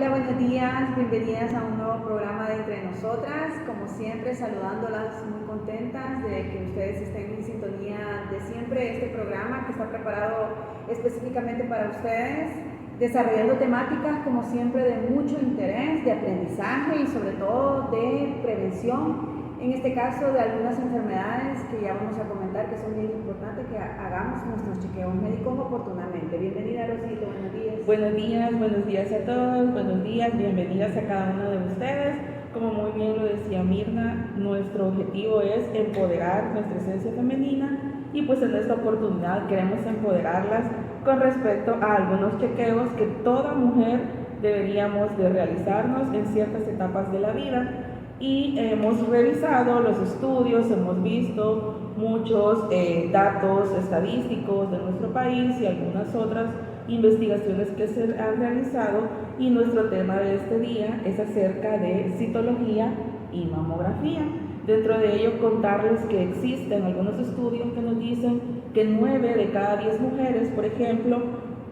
Hola, buenos días, bienvenidas a un nuevo programa de Entre Nosotras. Como siempre, saludándolas muy contentas de que ustedes estén en sintonía de siempre este programa que está preparado específicamente para ustedes, desarrollando temáticas como siempre de mucho interés, de aprendizaje y sobre todo de prevención. En este caso de algunas enfermedades que ya vamos a comentar que son bien importantes que hagamos nuestros chequeos médicos oportunamente. Bienvenida, Rosito, buenos días. Buenos días a todos, buenos días, bienvenidas a cada uno de ustedes. Como muy bien lo decía Mirna, nuestro objetivo es empoderar nuestra esencia femenina y pues en esta oportunidad queremos empoderarlas con respecto a algunos chequeos que toda mujer deberíamos de realizarnos en ciertas etapas de la vida. Y hemos revisado los estudios, hemos visto muchos datos estadísticos de nuestro país y algunas otras investigaciones que se han realizado, y nuestro tema de este día es acerca de citología y mamografía. Dentro de ello, contarles que existen algunos estudios que nos dicen que 9 de cada 10 mujeres, por ejemplo,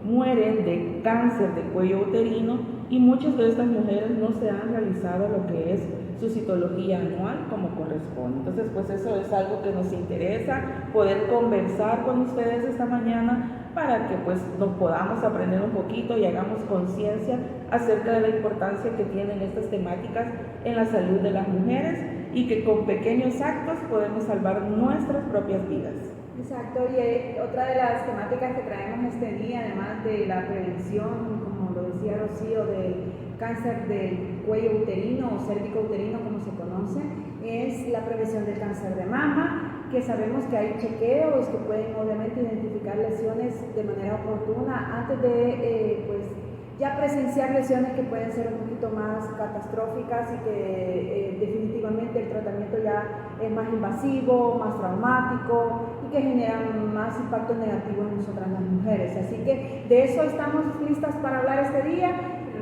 mueren de cáncer de cuello uterino, y muchas de estas mujeres no se han realizado lo que es su citología anual como corresponde. Entonces, pues eso es algo que nos interesa poder conversar con ustedes esta mañana para que pues nos podamos aprender un poquito y hagamos conciencia acerca de la importancia que tienen estas temáticas en la salud de las mujeres, y que con pequeños actos podemos salvar nuestras propias vidas. Exacto, y otra de las temáticas que traemos este día, además de la prevención, como lo decía Rocío, del cáncer del cuello uterino o cérvico-uterino como se conoce, es la prevención del cáncer de mama, que sabemos que hay chequeos que pueden obviamente identificar lesiones de manera oportuna antes de ya presenciar lesiones que pueden ser un poquito más catastróficas y que definitivamente el tratamiento ya es más invasivo, más traumático y que generan más impacto negativo en nosotras las mujeres. Así que de eso estamos listas para hablar este día.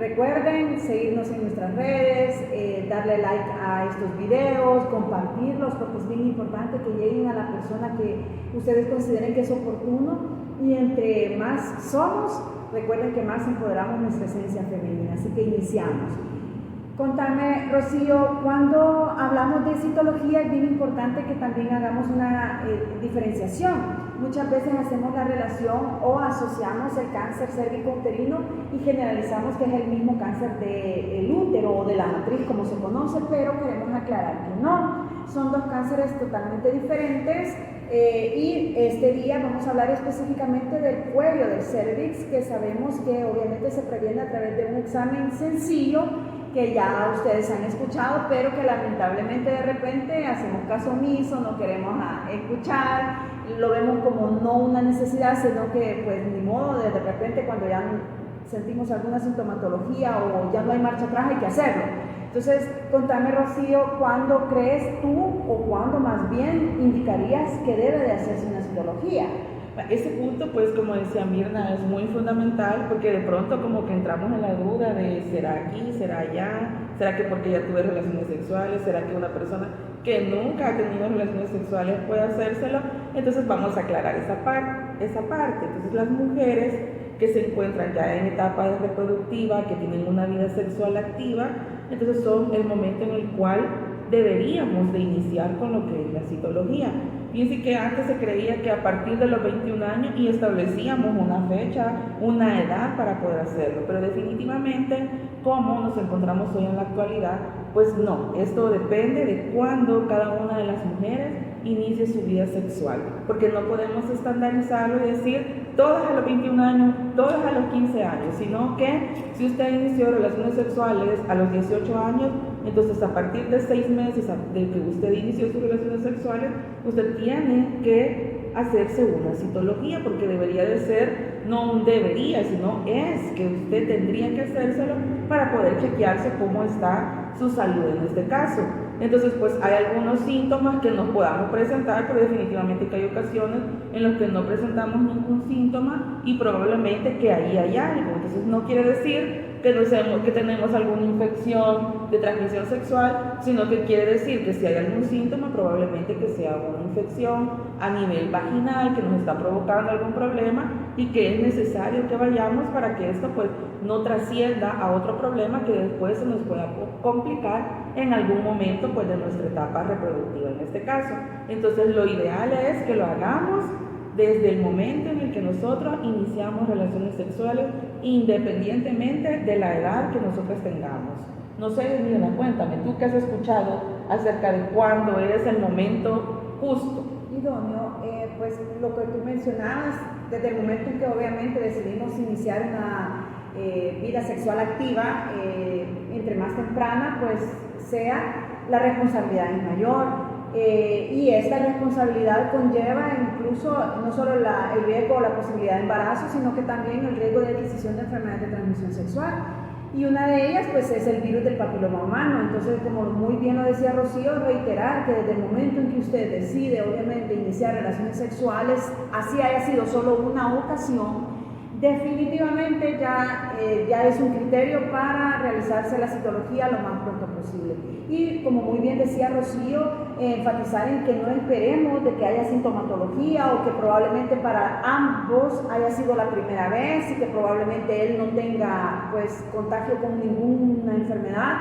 Recuerden seguirnos en nuestras redes, darle like a estos videos, compartirlos, porque es bien importante que lleguen a la persona que ustedes consideren que es oportuno, y entre más somos, recuerden que más empoderamos nuestra esencia femenina. Así que iniciamos. Contame, Rocío, cuando hablamos de citología es bien importante que también hagamos una diferenciación. Muchas veces hacemos la relación o asociamos el cáncer cérvico-uterino y generalizamos que es el mismo cáncer del útero o de la matriz, como se conoce, pero queremos aclarar que no. Son dos cánceres totalmente diferentes. Y este día vamos a hablar específicamente del cuello, del cervix, que sabemos que obviamente se previene a través de un examen sencillo que ya ustedes han escuchado, pero que lamentablemente de repente hacemos caso omiso, no queremos escuchar, lo vemos como no una necesidad, sino que pues ni modo, de repente cuando ya sentimos alguna sintomatología o ya no hay marcha atrás hay que hacerlo. Entonces, contame, Rocío, ¿cuándo crees tú o cuándo más bien indicarías que debe de hacerse una citología? Ese punto, pues como decía Mirna, es muy fundamental, porque de pronto como que entramos en la duda de ¿será aquí, será allá? ¿Será que porque ya tuve relaciones sexuales? ¿Será que una persona que nunca ha tenido relaciones sexuales puede hacérselo? Entonces vamos a aclarar esa parte. Entonces las mujeres que se encuentran ya en etapa reproductiva, que tienen una vida sexual activa, entonces son el momento en el cual deberíamos de iniciar con lo que es la citología. Fíjense que antes se creía que a partir de los 21 años y establecíamos una fecha, una edad para poder hacerlo, pero definitivamente, como nos encontramos hoy en la actualidad, pues no, esto depende de cuándo cada una de las mujeres inicie su vida sexual, porque no podemos estandarizarlo y decir todas a los 21 años, todas a los 15 años, sino que si usted inició relaciones sexuales a los 18 años, entonces a partir de 6 meses de que usted inició sus relaciones sexuales, usted tiene que hacerse una citología, porque debería de ser, no un debería, sino es que usted tendría que hacérselo para poder chequearse cómo está su salud en este caso. Entonces, pues hay algunos síntomas que nos podamos presentar, pero definitivamente que hay ocasiones en las que no presentamos ningún síntoma y probablemente que ahí hay algo. Entonces, no quiere decir que tenemos alguna infección de transmisión sexual, sino que quiere decir que si hay algún síntoma, probablemente que sea una infección a nivel vaginal que nos está provocando algún problema y que es necesario que vayamos para que esto pues no trascienda a otro problema que después se nos pueda complicar en algún momento pues de nuestra etapa reproductiva en este caso. Entonces lo ideal es que lo hagamos desde el momento en el que nosotros iniciamos relaciones sexuales, independientemente de la edad que nosotros tengamos. No sé, Mirna, cuéntame, tú qué has escuchado acerca de cuándo es el momento justo. Idóneo, pues lo que tú mencionabas, desde el momento en que obviamente decidimos iniciar una vida sexual activa, entre más temprana, pues sea, la responsabilidad es mayor. Y esta responsabilidad conlleva incluso no solo el riesgo o la posibilidad de embarazo, sino que también el riesgo de adquisición de enfermedades de transmisión sexual. Y una de ellas pues es el virus del papiloma humano. Entonces, como muy bien lo decía Rocío, reiterar que desde el momento en que usted decide obviamente iniciar relaciones sexuales, así haya sido solo una ocasión, definitivamente ya es un criterio para realizarse la citología lo más pronto posible. Y como muy bien decía Rocío, enfatizar en que no esperemos de que haya sintomatología o que probablemente para ambos haya sido la primera vez y que probablemente él no tenga pues contagio con ninguna enfermedad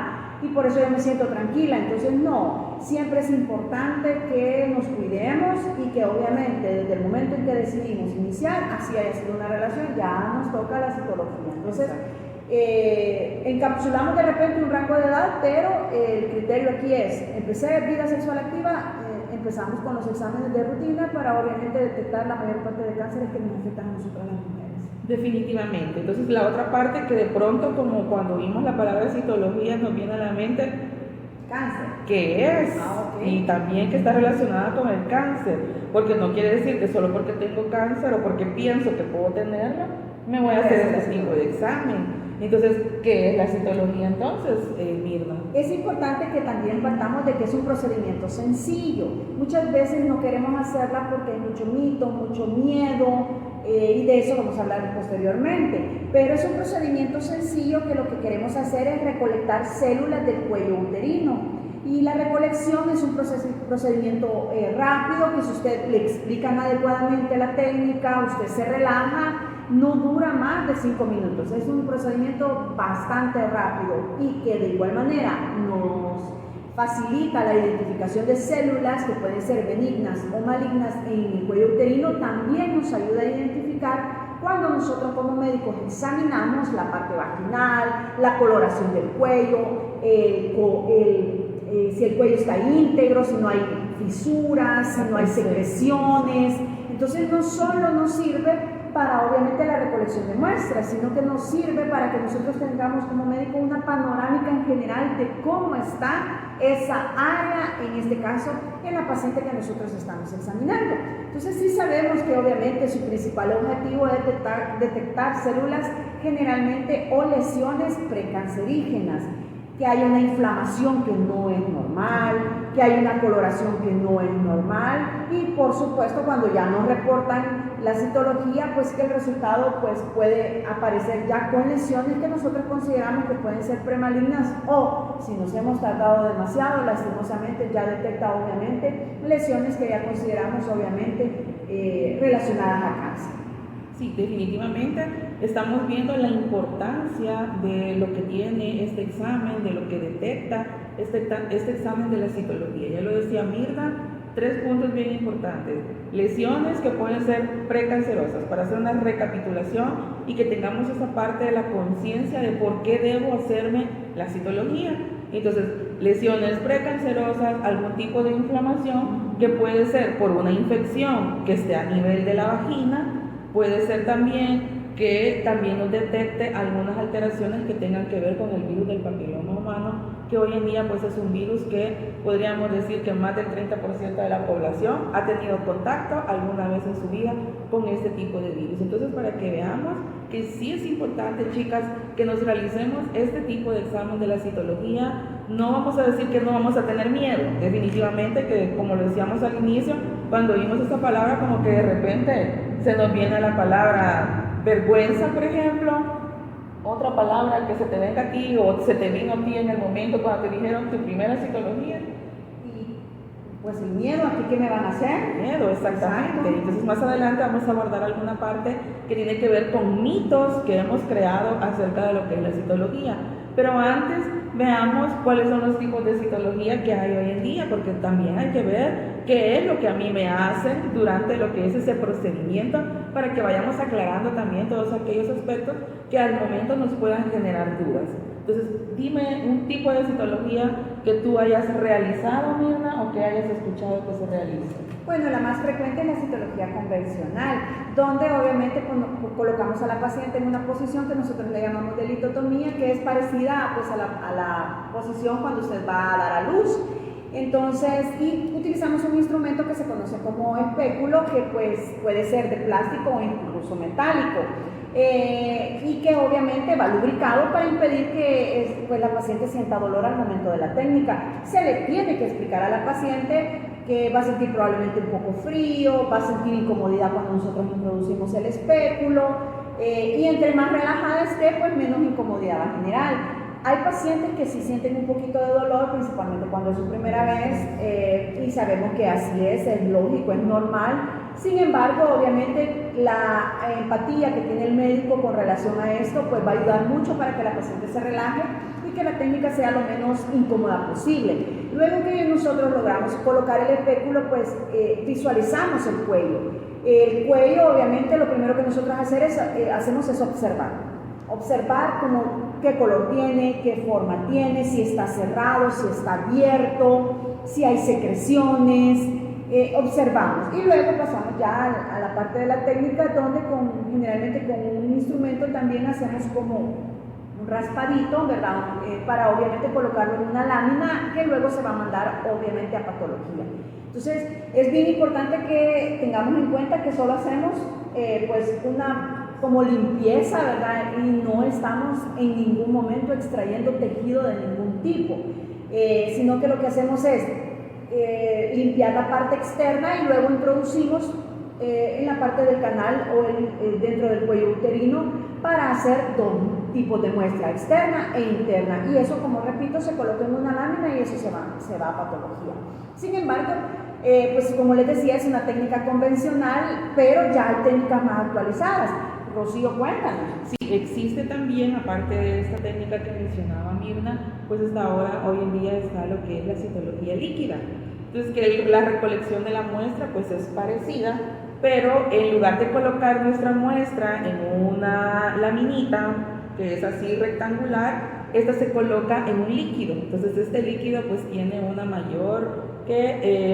y por eso yo me siento tranquila. Entonces no, siempre es importante que nos cuidemos y que obviamente desde el momento en que decidimos iniciar, así haya sido una relación, ya nos toca la citología. Entonces encapsulamos de repente un rango de edad, pero el criterio aquí es, empecé vida sexual activa, empezamos con los exámenes de rutina para obviamente detectar la mayor parte de cánceres que nos afectan a nosotras las mujeres. Definitivamente. Entonces la otra parte que de pronto, como cuando vimos la palabra citología, nos viene a la mente cáncer, que es okay. Y también que está relacionada con el cáncer, porque no quiere decir que solo porque tengo cáncer o porque pienso que puedo tenerlo, me voy a hacer este tipo de examen. Entonces, ¿qué es la citología entonces, Mirna? Es importante que también partamos de que es un procedimiento sencillo. Muchas veces no queremos hacerla porque hay mucho mito, mucho miedo, y de eso vamos a hablar posteriormente. Pero es un procedimiento sencillo que lo que queremos hacer es recolectar células del cuello uterino. Y la recolección es un procedimiento rápido, que si usted le explican adecuadamente la técnica, usted se relaja, no dura más de 5 minutos. Es un procedimiento bastante rápido y que de igual manera nos facilita la identificación de células que pueden ser benignas o malignas en el cuello uterino. También nos ayuda a identificar cuando nosotros como médicos examinamos la parte vaginal, la coloración del cuello, si el cuello está íntegro, si no hay fisuras, si no hay secreciones. Entonces no solo nos sirve para obviamente la recolección de muestras, sino que nos sirve para que nosotros tengamos como médico una panorámica en general de cómo está esa área, en este caso, en la paciente que nosotros estamos examinando. Entonces sí sabemos que obviamente su principal objetivo es detectar células generalmente o lesiones precancerígenas, que hay una inflamación que no es normal, que hay una coloración que no es normal y por supuesto cuando ya nos reportan la citología, pues que el resultado pues puede aparecer ya con lesiones que nosotros consideramos que pueden ser premalignas o si nos hemos tardado demasiado, lastimosamente ya detecta obviamente lesiones que ya consideramos obviamente relacionadas a cáncer. Sí, definitivamente estamos viendo la importancia de lo que tiene este examen, de lo que detecta este examen de la citología. Ya lo decía Mirna, 3 puntos bien importantes. Lesiones que pueden ser precancerosas, para hacer una recapitulación y que tengamos esa parte de la conciencia de por qué debo hacerme la citología. Entonces, lesiones precancerosas, algún tipo de inflamación que puede ser por una infección que esté a nivel de la vagina. Puede ser también que también nos detecte algunas alteraciones que tengan que ver con el virus del papiloma humano, que hoy en día pues es un virus que podríamos decir que más del 30% de la población ha tenido contacto alguna vez en su vida con este tipo de virus. Entonces, para que veamos que sí es importante, chicas, que nos realicemos este tipo de examen de la citología. No vamos a decir que no vamos a tener miedo, definitivamente que, como lo decíamos al inicio, cuando oímos esta palabra como que de repente se nos viene la palabra vergüenza, por ejemplo, otra palabra que se te venga a ti o se te vino a ti en el momento cuando te dijeron tu primera citología. Pues el miedo, ¿aquí qué me van a hacer? Miedo, exactamente. Exacto. Entonces más adelante vamos a abordar alguna parte que tiene que ver con mitos que hemos creado acerca de lo que es la citología. Pero antes veamos cuáles son los tipos de citología que hay hoy en día, porque también hay que ver qué es lo que a mí me hacen durante lo que es ese procedimiento, para que vayamos aclarando también todos aquellos aspectos que al momento nos puedan generar dudas. Entonces, dime un tipo de citología que tú hayas realizado, Mirna, o que hayas escuchado que se realice. Bueno, la más frecuente es la citología convencional, donde obviamente colocamos a la paciente en una posición que nosotros le llamamos de litotomía, que es parecida pues, a la posición cuando usted va a dar a luz. Entonces, y utilizamos un instrumento que se conoce como espéculo, que pues puede ser de plástico o incluso metálico. Y que obviamente va lubricado para impedir que pues, la paciente sienta dolor al momento de la técnica. Se le tiene que explicar a la paciente que va a sentir probablemente un poco frío, va a sentir incomodidad cuando nosotros introducimos el espéculo, y entre más relajada esté, pues menos incomodidad va a generar. Hay pacientes que sí sienten un poquito de dolor, principalmente cuando es su primera vez, y sabemos que así es lógico, es normal. Sin embargo, obviamente la empatía que tiene el médico con relación a esto pues va a ayudar mucho para que la paciente se relaje y que la técnica sea lo menos incómoda posible. Luego que nosotros logramos colocar el espéculo, pues visualizamos el cuello. El cuello, obviamente, lo primero que nosotros hacemos es observar como qué color tiene, qué forma tiene, si está cerrado, si está abierto, si hay secreciones. Observamos y luego pasamos ya a la parte de la técnica, donde generalmente con un instrumento también hacemos como un raspadito, ¿verdad? Para obviamente colocarlo en una lámina que luego se va a mandar obviamente a patología. Entonces es bien importante que tengamos en cuenta que solo hacemos pues una como limpieza, ¿verdad? Y no estamos en ningún momento extrayendo tejido de ningún tipo, sino que lo que hacemos es limpiar la parte externa y luego introducimos en la parte del canal o dentro del cuello uterino para hacer dos tipos de muestra, externa e interna, y eso, como repito, se coloca en una lámina y eso se va a patología. Sin embargo, pues como les decía, es una técnica convencional, pero ya hay técnicas más actualizadas. Rocío, cuéntanos. Sí, existe también, aparte de esta técnica que mencionaba Mirna, pues hasta ahora, hoy en día está lo que es la citología líquida. Entonces, que la recolección de la muestra pues es parecida, pero en lugar de colocar nuestra muestra en una laminita, que es así rectangular, esta se coloca en un líquido. Entonces, este líquido pues tiene una mayor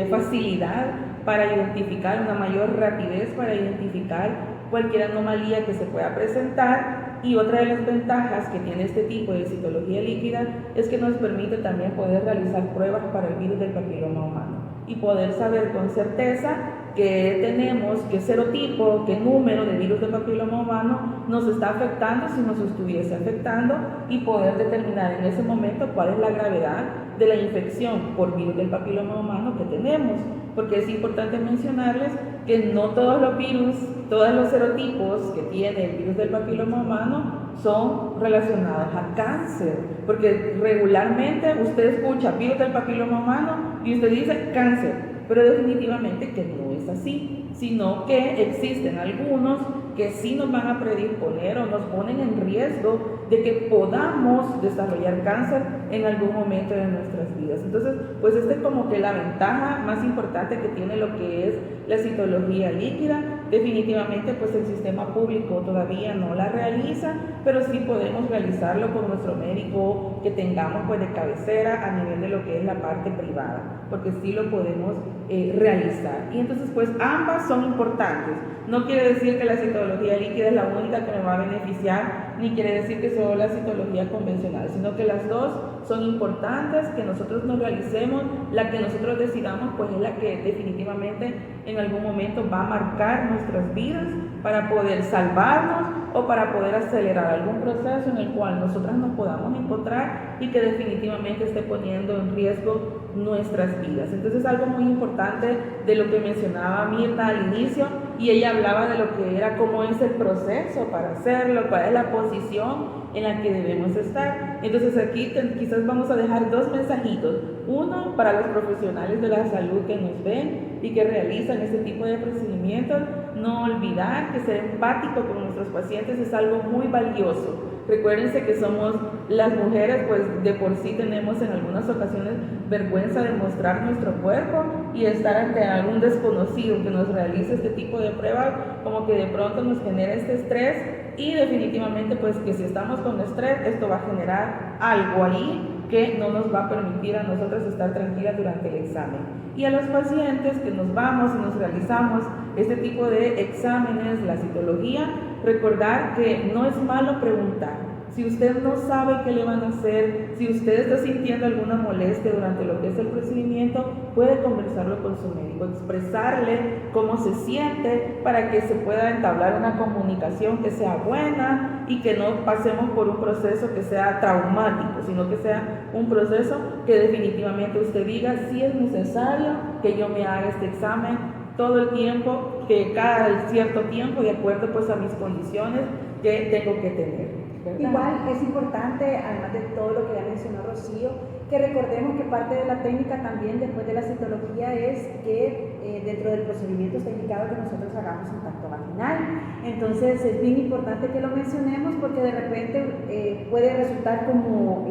facilidad para identificar, una mayor rapidez para identificar cualquier anomalía que se pueda presentar. Y otra de las ventajas que tiene este tipo de citología líquida es que nos permite también poder realizar pruebas para el virus del papiloma humano y poder saber con certeza que tenemos, qué serotipo, qué número de virus del papiloma humano nos está afectando, si nos estuviese afectando, y poder determinar en ese momento cuál es la gravedad de la infección por virus del papiloma humano que tenemos, porque es importante mencionarles que no todos los virus, todos los serotipos que tiene el virus del papiloma humano son relacionados a cáncer, porque regularmente usted escucha virus del papiloma humano y usted dice cáncer, pero definitivamente que no es así, sino que existen algunos que sí nos van a predisponer o nos ponen en riesgo de que podamos desarrollar cáncer en algún momento de nuestras vidas. Entonces, pues esta es como que la ventaja más importante que tiene lo que es la citología líquida. Definitivamente, pues el sistema público todavía no la realiza, pero sí podemos realizarlo con nuestro médico que tengamos pues de cabecera a nivel de lo que es la parte privada, porque sí lo podemos realizar. Y entonces, pues ambas son importantes. No quiere decir que la citología líquida es la única que me va a beneficiar, ni quiere decir que solo la citología convencional, sino que las dos son importantes, que nosotros nos realicemos. La que nosotros decidamos pues es la que definitivamente en algún momento va a marcar nuestras vidas para poder salvarnos o para poder acelerar algún proceso en el cual nosotras nos podamos encontrar y que definitivamente esté poniendo en riesgo nuestras vidas. Entonces, algo muy importante de lo que mencionaba Mirna al inicio y ella hablaba de lo que era, cómo es el proceso para hacerlo, cuál es la posición en la que debemos estar. Entonces aquí quizás vamos a dejar dos mensajitos. Uno, para los profesionales de la salud que nos ven y que realizan este tipo de procedimientos, no olvidar que ser empático con nuestros pacientes es algo muy valioso. Recuérdense que somos las mujeres, pues de por sí tenemos en algunas ocasiones vergüenza de mostrar nuestro cuerpo y estar ante algún desconocido que nos realice este tipo de pruebas, como que de pronto nos genera este estrés, y definitivamente pues que si estamos con estrés, esto va a generar algo ahí que no nos va a permitir a nosotros estar tranquilas durante el examen. Y a los pacientes que nos vamos y nos realizamos este tipo de exámenes, la citología, recordar que no es malo preguntar. Si usted no sabe qué le van a hacer, si usted está sintiendo alguna molestia durante lo que es el procedimiento, puede conversarlo con su médico, expresarle cómo se siente para que se pueda entablar una comunicación que sea buena y que no pasemos por un proceso que sea traumático, sino que sea un proceso que definitivamente usted diga si es necesario que yo me haga este examen todo el tiempo, que cada cierto tiempo, de acuerdo pues a mis condiciones que tengo que tener. ¿Verdad? Igual es importante, además de todo lo que ya mencionó Rocío, que recordemos que parte de la técnica también después de la citología es que dentro del procedimiento está indicado que nosotros hagamos un tacto vaginal. Entonces es bien importante que lo mencionemos porque de repente puede resultar como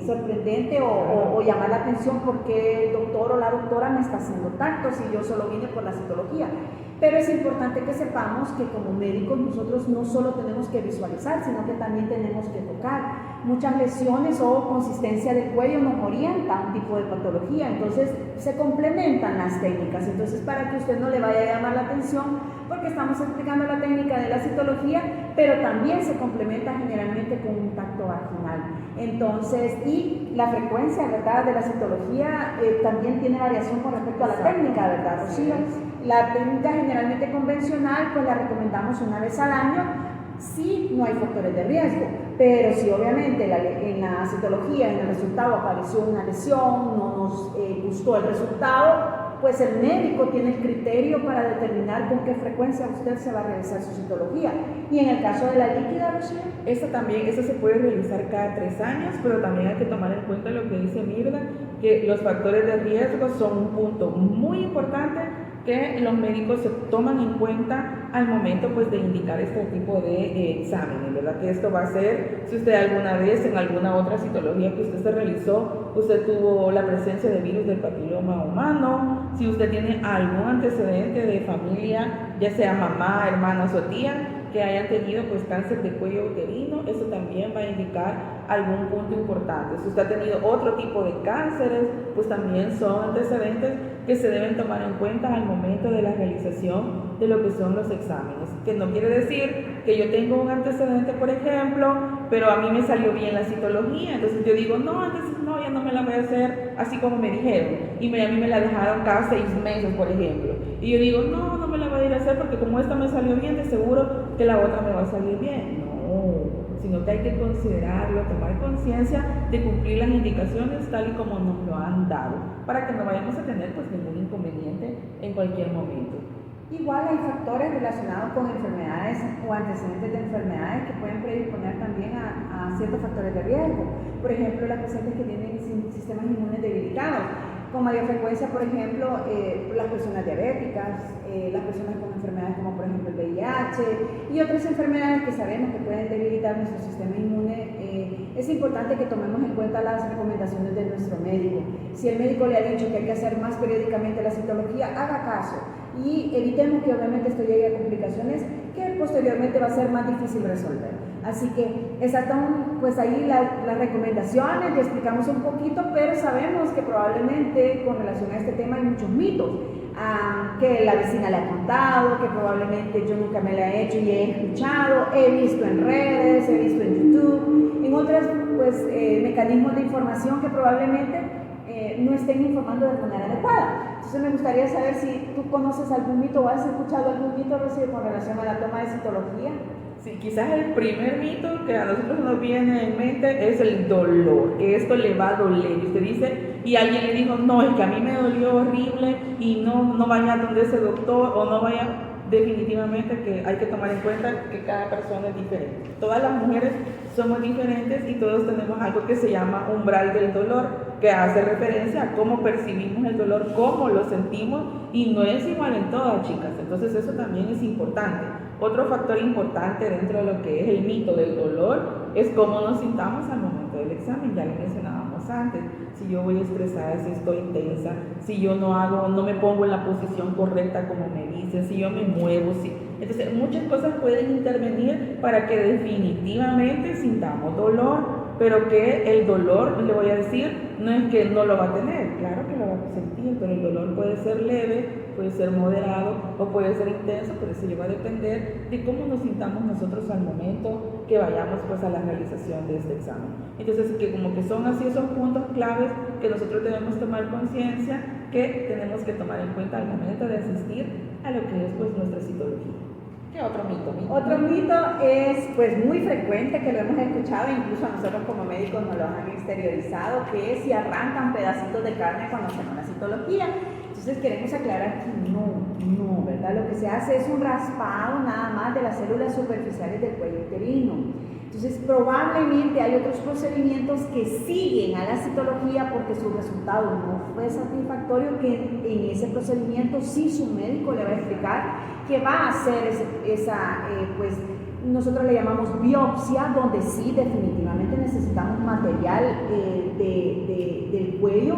sorprendente o llamar la atención porque el doctor o la doctora me está haciendo tacto si yo solo vine por la citología. Pero es importante que sepamos que como médicos nosotros no solo tenemos que visualizar, sino que también tenemos que tocar. Muchas lesiones o consistencia del cuello nos orienta a un tipo de patología, entonces se complementan las técnicas. Entonces, para que usted no le vaya a llamar la atención, porque estamos explicando la técnica de la citología, pero también se complementa generalmente con un tacto vaginal. Entonces, y la frecuencia, ¿verdad?, de la citología también tiene variación con respecto a la técnica, ¿verdad, Rocío? La técnica generalmente convencional, pues la recomendamos una vez al año, si no hay factores de riesgo, pero si obviamente en la citología, en el resultado apareció una lesión, no nos gustó el resultado, pues el médico tiene el criterio para determinar con qué frecuencia usted se va a realizar su citología. Y en el caso de la líquida, Rocío, esta se puede realizar cada 3 años, pero también hay que tomar en cuenta lo que dice Mirna, que los factores de riesgo son un punto muy importante que los médicos se toman en cuenta al momento pues de indicar este tipo de exámenes, ¿verdad? Que esto va a ser, si usted alguna vez en alguna otra citología que usted se realizó, usted tuvo la presencia de virus del papiloma humano, si usted tiene algún antecedente de familia, ya sea mamá, hermanos o tía, que hayan tenido pues cáncer de cuello uterino, eso también va a indicar algún punto importante. Si usted ha tenido otro tipo de cánceres, pues también son antecedentes que se deben tomar en cuenta al momento de la realización de lo que son los exámenes. Que no quiere decir que yo tengo un antecedente, por ejemplo, pero a mí me salió bien la citología, entonces yo digo, no, entonces no, ya no me la voy a hacer así como me dijeron, y a mí me la dejaron cada 6 meses, por ejemplo, y yo digo, no, no me la voy a ir a hacer porque como esta me salió bien, de seguro que la otra me va a salir bien. No, sino que hay que considerarlo, tomar conciencia de cumplir las indicaciones tal y como nos lo han dado, para que no vayamos a tener pues ningún inconveniente en cualquier momento. Igual hay factores relacionados con enfermedades o antecedentes de enfermedades que pueden predisponer también a ciertos factores de riesgo. Por ejemplo, las pacientes que tienen sistemas inmunes debilitados, con mayor frecuencia, por ejemplo, las personas diabéticas, las personas con enfermedades como por ejemplo el VIH y otras enfermedades que sabemos que pueden debilitar nuestro sistema inmune. Es importante que tomemos en cuenta las recomendaciones de nuestro médico. Si el médico le ha dicho que hay que hacer más periódicamente la citología, haga caso y evitemos que obviamente esto llegue a complicaciones que posteriormente va a ser más difícil resolver. Así que esas son pues ahí las recomendaciones, ya explicamos un poquito, pero sabemos que probablemente con relación a este tema hay muchos mitos, que la vecina le ha contado, que probablemente yo nunca me la he hecho y he escuchado, he visto en redes, he visto en YouTube, en otros pues, mecanismos de información que probablemente no estén informando de manera adecuada. Entonces me gustaría saber si tú conoces algún mito o has escuchado algún mito, Rocío, con relación a la toma de citología. Sí, quizás el primer mito que a nosotros nos viene en mente es el dolor, que esto le va a doler. Y usted dice, y alguien le dijo, no, es que a mí me dolió horrible y no vaya donde ese doctor o no vaya. definitivamente que hay que tomar en cuenta que cada persona es diferente. Todas las mujeres somos diferentes y todos tenemos algo que se llama umbral del dolor, que hace referencia a cómo percibimos el dolor, cómo lo sentimos, y no es igual en todas, chicas. Entonces eso también es importante. Otro factor importante dentro de lo que es el mito del dolor es cómo nos sintamos al momento del examen. Ya lo mencionábamos antes. Si yo voy estresada, si estoy tensa, si yo no me pongo en la posición correcta como me dicen, si yo me muevo, si... Entonces muchas cosas pueden intervenir para que definitivamente sintamos dolor, pero que el dolor, le voy a decir, no es que no lo va a tener, claro que lo va a sentir, pero el dolor puede ser leve, puede ser moderado o puede ser intenso, pero eso va a depender de cómo nos sintamos nosotros al momento que vayamos pues a la realización de este examen. Entonces, que como que son así esos puntos claves que nosotros debemos tomar conciencia, que tenemos que tomar en cuenta al momento de asistir a lo que es pues nuestra citología. ¿Qué otro mito? Otro mito es pues muy frecuente, que lo hemos escuchado, incluso a nosotros como médicos nos lo han exteriorizado, que es si arrancan pedacitos de carne cuando se hace una citología. Entonces queremos aclarar que no, ¿verdad? Lo que se hace es un raspado nada más de las células superficiales del cuello uterino. Entonces probablemente hay otros procedimientos que siguen a la citología porque su resultado no fue satisfactorio, que en ese procedimiento sí su médico le va a explicar que va a hacer pues nosotros le llamamos biopsia, donde sí definitivamente necesitamos material del cuello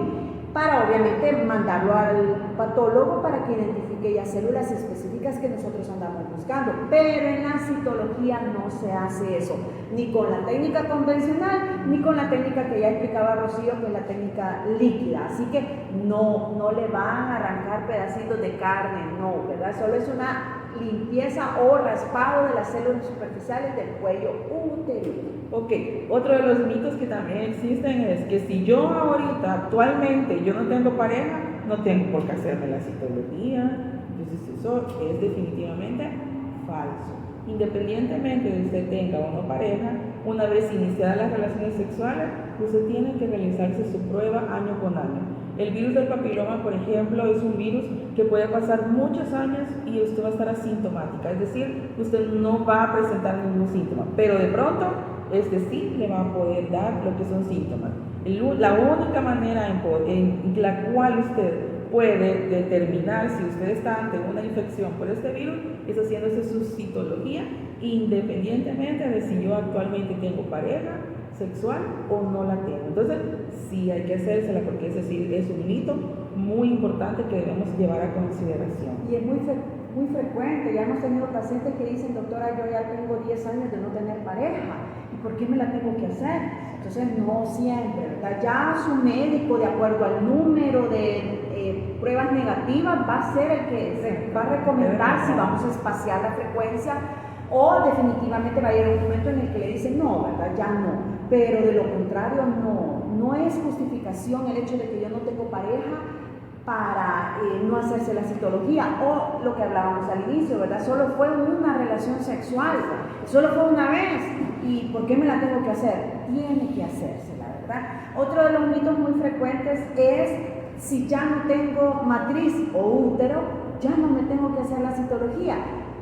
para obviamente mandarlo al patólogo para que identifique ya células específicas que nosotros andamos buscando. Pero en la citología no se hace eso, ni con la técnica convencional, ni con la técnica que ya explicaba Rocío, que es la técnica líquida. Así que no le van a arrancar pedacitos de carne, no, ¿verdad? Solo es una limpieza o raspado de las células superficiales del cuello uterino. Ok, otro de los mitos que también existen es que si yo ahorita, actualmente, yo no tengo pareja, no tengo por qué hacerme la citología. Entonces eso es definitivamente falso. Independientemente de usted tenga o no pareja, una vez iniciadas las relaciones sexuales, usted tiene que realizarse su prueba año con año. El virus del papiloma, por ejemplo, es un virus que puede pasar muchos años y usted va a estar asintomática, es decir, usted no va a presentar ningún síntoma, pero de pronto sí le va a poder dar lo que son síntomas. La única manera en la cual usted puede determinar si usted está ante una infección por este virus es haciéndose su citología, independientemente de si yo actualmente tengo pareja sexual o no la tengo. Entonces sí hay que hacérsela, porque es decir, es un mito muy importante que debemos llevar a consideración. Y es muy frecuente, ya hemos tenido pacientes que dicen: doctora, yo ya tengo 10 años de no tener pareja, ¿y por qué me la tengo que hacer? Entonces no siempre, ¿verdad? Ya su médico, de acuerdo al número de pruebas negativas, va a ser el que va a recomendar si vamos a espaciar la frecuencia, o definitivamente va a llegar un momento en el que le dicen no, ¿verdad? Ya no. Pero de lo contrario, no es justificación el hecho de que yo no tengo pareja para no hacerse la citología, o lo que hablábamos al inicio, ¿verdad? Solo fue una relación sexual, solo fue una vez, ¿y por qué me la tengo que hacer? Tiene que hacérsela, ¿verdad? Otro de los mitos muy frecuentes es: si ya no tengo matriz o útero, ya no me tengo que hacer la citología.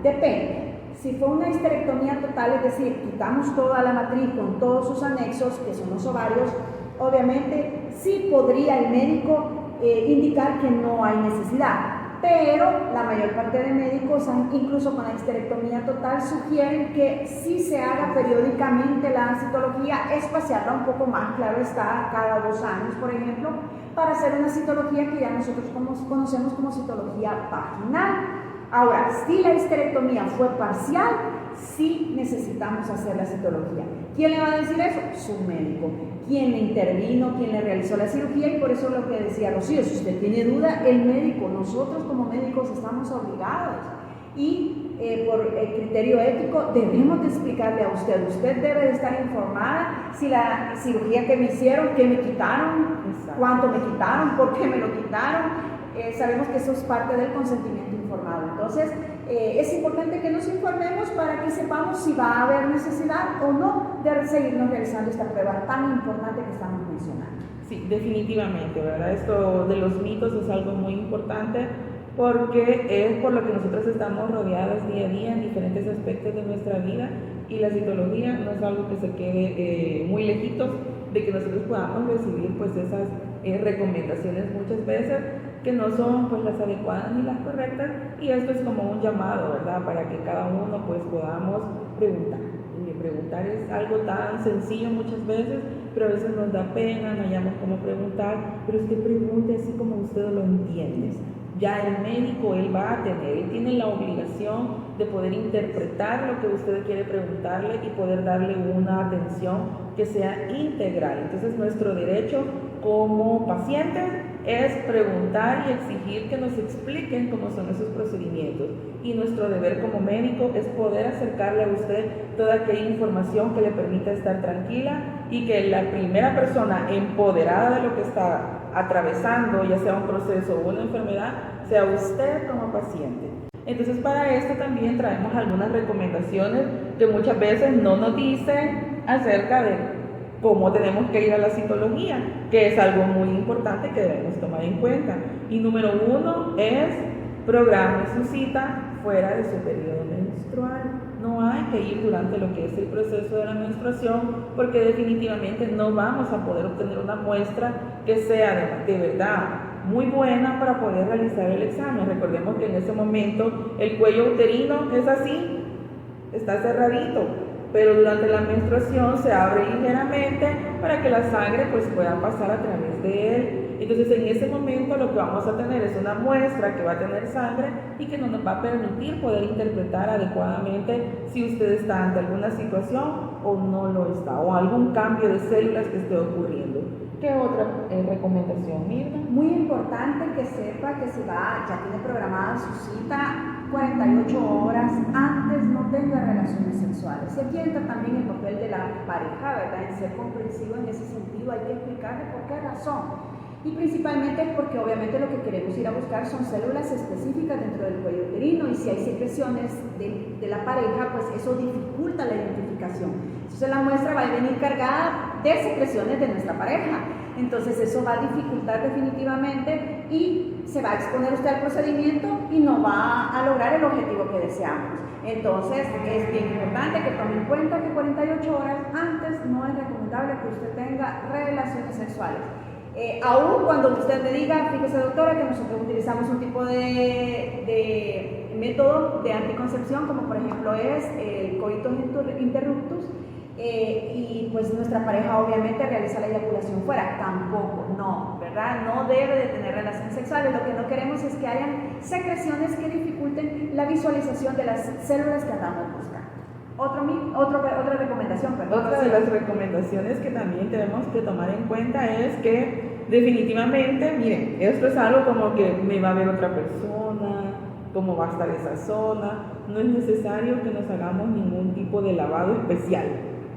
Depende. Si fue una histerectomía total, es decir, quitamos toda la matriz con todos sus anexos, que son los ovarios, obviamente sí podría el médico indicar que no hay necesidad, pero la mayor parte de médicos, incluso con la histerectomía total, sugieren que sí se haga periódicamente la citología, espaciarla un poco más, claro está, cada 2 años, por ejemplo, para hacer una citología que ya nosotros conocemos como citología vaginal. Ahora, si la histerectomía fue parcial, sí necesitamos hacer la citología. ¿Quién le va a decir eso? Su médico. ¿Quién le intervino? ¿Quién le realizó la cirugía? Y por eso lo que decía Rocío, si usted tiene duda, el médico, nosotros como médicos estamos obligados. Y por el criterio ético debemos de explicarle a usted. Usted debe de estar informada si la cirugía que me hicieron, qué me quitaron, cuánto me quitaron, por qué me lo quitaron. Sabemos que eso es parte del consentimiento informado. Entonces, es importante que nos informemos para que sepamos si va a haber necesidad o no de seguirnos realizando esta prueba tan importante que estamos mencionando. Sí, definitivamente, ¿verdad? Esto de los mitos es algo muy importante, porque es por lo que nosotros estamos rodeados día a día en diferentes aspectos de nuestra vida, y la citología no es algo que se quede muy lejitos de que nosotros podamos recibir pues esas recomendaciones muchas veces que no son pues las adecuadas ni las correctas, y esto es como un llamado, ¿verdad?, para que cada uno pues podamos preguntar. Y preguntar es algo tan sencillo muchas veces, pero a veces nos da pena, no hayamos cómo preguntar, pero usted pregunte así como usted lo entiende. Ya el médico, él tiene la obligación de poder interpretar lo que usted quiere preguntarle y poder darle una atención que sea integral. Entonces nuestro derecho como pacientes es preguntar y exigir que nos expliquen cómo son esos procedimientos, y nuestro deber como médico es poder acercarle a usted toda aquella información que le permita estar tranquila, y que la primera persona empoderada de lo que está atravesando, ya sea un proceso o una enfermedad, sea usted como paciente. Entonces para esto también traemos algunas recomendaciones que muchas veces no nos dicen acerca de cómo tenemos que ir a la citología, que es algo muy importante que debemos tomar en cuenta. Y número 1 es programe su cita fuera de su periodo menstrual. No hay que ir durante lo que es el proceso de la menstruación, porque definitivamente no vamos a poder obtener una muestra que sea de verdad muy buena para poder realizar el examen. Recordemos que en ese momento el cuello uterino es así, está cerradito, pero durante la menstruación se abre ligeramente para que la sangre pues pueda pasar a través de él. Entonces en ese momento lo que vamos a tener es una muestra que va a tener sangre y que no nos va a permitir poder interpretar adecuadamente si usted está ante alguna situación o no lo está, o algún cambio de células que esté ocurriendo. ¿Qué otra recomendación, Mirna? Muy importante que sepa que si ya tiene programada su cita 48 horas antes, no tenga relaciones sexuales. Y aquí entra también el papel de la pareja, ¿verdad?, en ser comprensivo en ese sentido. Hay que explicarle por qué razón. Y principalmente es porque obviamente lo que queremos ir a buscar son células específicas dentro del cuello uterino, y si hay secreciones de la pareja, pues eso dificulta la identificación. Entonces la muestra va a venir cargada de secreciones de nuestra pareja. Entonces eso va a dificultar definitivamente y se va a exponer usted al procedimiento y no va a lograr el objetivo que deseamos. Entonces es bien importante que tome en cuenta que 48 horas antes no es recomendable que usted tenga relaciones sexuales. Aún cuando usted me diga, fíjese doctora, que nosotros utilizamos un tipo de método de anticoncepción, como por ejemplo es el coitus interruptus, y pues nuestra pareja obviamente realiza la eyaculación fuera, tampoco, no, ¿verdad? No debe de tener relaciones sexuales. Lo que no queremos es que hayan secreciones que dificulten la visualización de las células que andamos buscando. Otra recomendación, perdón. Otra de las recomendaciones que también tenemos que tomar en cuenta es que definitivamente, miren, esto es algo como que me va a ver otra persona, cómo va a estar esa zona. No es necesario que nos hagamos ningún tipo de lavado especial.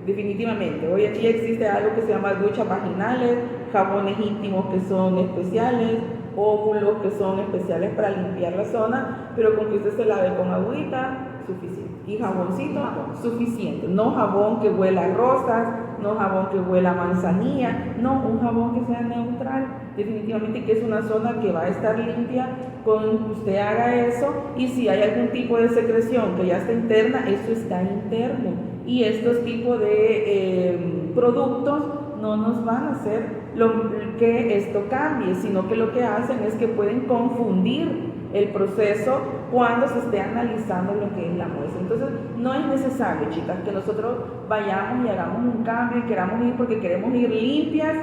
Definitivamente, hoy en día existe algo que se llama duchas vaginales, jabones íntimos que son especiales, óvulos que son especiales para limpiar la zona, pero con que usted se lave con agüita, suficiente, y jaboncito suficiente, no jabón que huela a rosas, no jabón que huela a manzanilla, no, un jabón que sea neutral, definitivamente que es una zona que va a estar limpia con que usted haga eso. Y si hay algún tipo de secreción que ya está interna, eso está interno, y estos tipos de productos no nos van a hacer que esto cambie, sino que lo que hacen es que pueden confundir el proceso cuando se esté analizando lo que es la muestra. Entonces no es necesario, chicas, que nosotros vayamos y hagamos un cambio y queramos ir porque queremos ir limpias,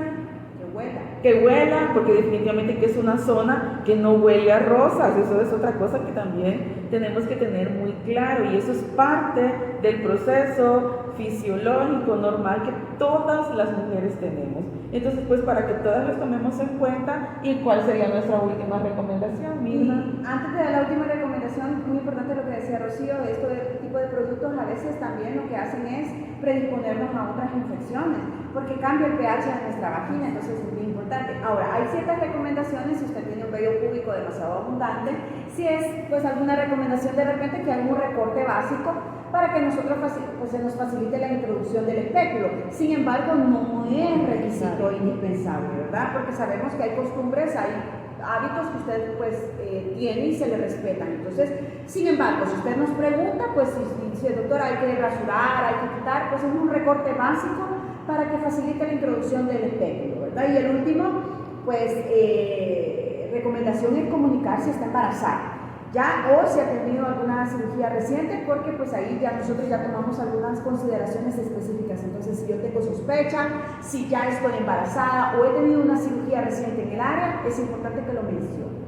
que huela, porque definitivamente que es una zona que no huele a rosas. Eso es otra cosa que también tenemos que tener muy claro, y eso es parte del proceso fisiológico normal que todas las mujeres tenemos. Entonces, pues para que todas las tomemos en cuenta. ¿Y cuál sería nuestra última recomendación, Mirna? Antes de la última recomendación, muy importante lo que decía Rocío, esto de tipo de productos a veces también lo que hacen es predisponernos a otras infecciones, porque cambia el pH de nuestra vagina, entonces es muy importante. Ahora, hay ciertas recomendaciones si usted tiene un vello púbico demasiado abundante, si es pues alguna recomendación de repente que haga un recorte básico para que nosotros pues, se nos facilite la introducción del espéculo. Sin embargo, no es requisito indispensable, ¿verdad? Porque sabemos que hay costumbres, hay hábitos que usted pues tiene y se le respetan. Entonces, sin embargo, si usted nos pregunta, pues si dice, doctora, hay que rasurar, hay que quitar, pues es un recorte básico para que facilite la introducción del espéculo, ¿verdad? Y el último, pues, recomendación es comunicar si está embarazada. Ya o si ha tenido alguna cirugía reciente, porque pues ahí ya nosotros ya tomamos algunas consideraciones específicas. Entonces, si yo tengo sospecha, si ya estoy embarazada o he tenido una cirugía reciente en el área, es importante que lo mencione,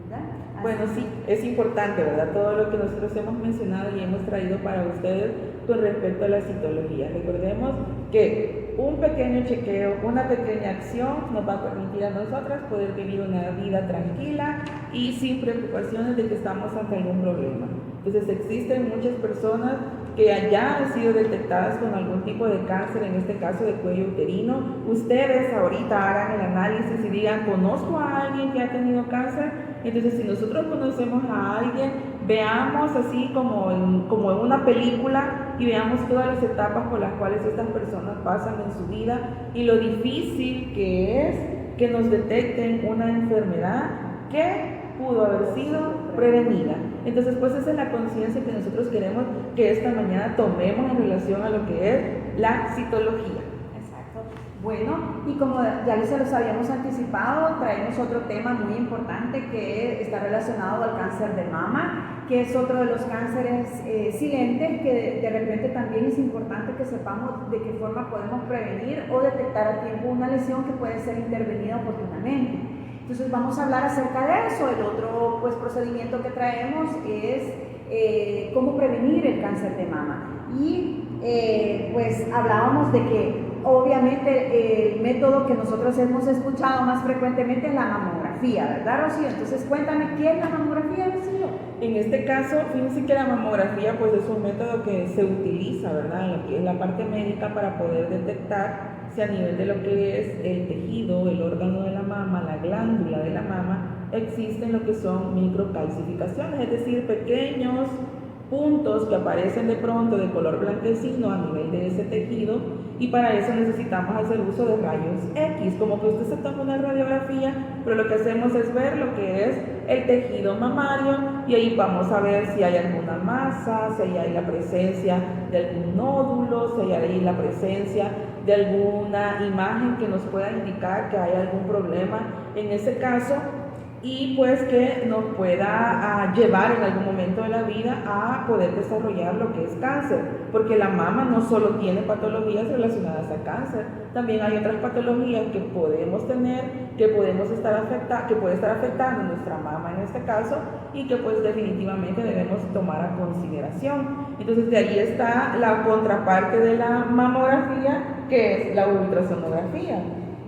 ¿verdad? Bueno, sí, es importante, ¿verdad? Todo lo que nosotros hemos mencionado y hemos traído para ustedes con respecto a la citología. Recordemos que un pequeño chequeo, una pequeña acción nos va a permitir a nosotras poder vivir una vida tranquila y sin preocupaciones de que estamos ante algún problema. Entonces existen muchas personas que ya han sido detectadas con algún tipo de cáncer, en este caso de cuello uterino. Ustedes ahorita hagan el análisis y digan, ¿conozco a alguien que ha tenido cáncer? Entonces, si nosotros conocemos a alguien, veamos así como en una película y veamos todas las etapas por las cuales estas personas pasan en su vida y lo difícil que es que nos detecten una enfermedad que pudo haber sido prevenida. Entonces, pues esa es la conciencia que nosotros queremos que esta mañana tomemos en relación a lo que es la citología. Exacto. Bueno, y como ya se los habíamos anticipado, traemos otro tema muy importante que está relacionado al cáncer de mama, que es otro de los cánceres silentes que de repente también es importante que sepamos de qué forma podemos prevenir o detectar a tiempo una lesión que puede ser intervenida oportunamente. Entonces vamos a hablar acerca de eso. El otro pues, procedimiento que traemos es cómo prevenir el cáncer de mama. Y pues hablábamos de que obviamente el método que nosotros hemos escuchado más frecuentemente es la mamografía, ¿verdad, Rocío? Entonces cuéntame, ¿qué es la mamografía, Rocío? En este caso, fíjense que la mamografía pues es un método que se utiliza, ¿verdad? En lo que es la parte médica para poder detectar si a nivel de lo que es el tejido, el órgano de la mama, la glándula de la mama, existen lo que son microcalcificaciones, es decir, pequeños puntos que aparecen de pronto de color blanquecino a nivel de ese tejido, y para eso necesitamos hacer uso de rayos X, como que usted se toma una radiografía, pero lo que hacemos es ver lo que es el tejido mamario y ahí vamos a ver si hay alguna masa, si hay la presencia de algún nódulo, si hay ahí la presencia de alguna imagen que nos pueda indicar que hay algún problema en ese caso, y pues que nos pueda llevar en algún momento de la vida a poder desarrollar lo que es cáncer, porque la mama no solo tiene patologías relacionadas a cáncer, también hay otras patologías que podemos tener, que puede estar afectando nuestra mama en este caso, y que pues definitivamente debemos tomar a consideración. Entonces de ahí está la contraparte de la mamografía, que es la ultrasonografía.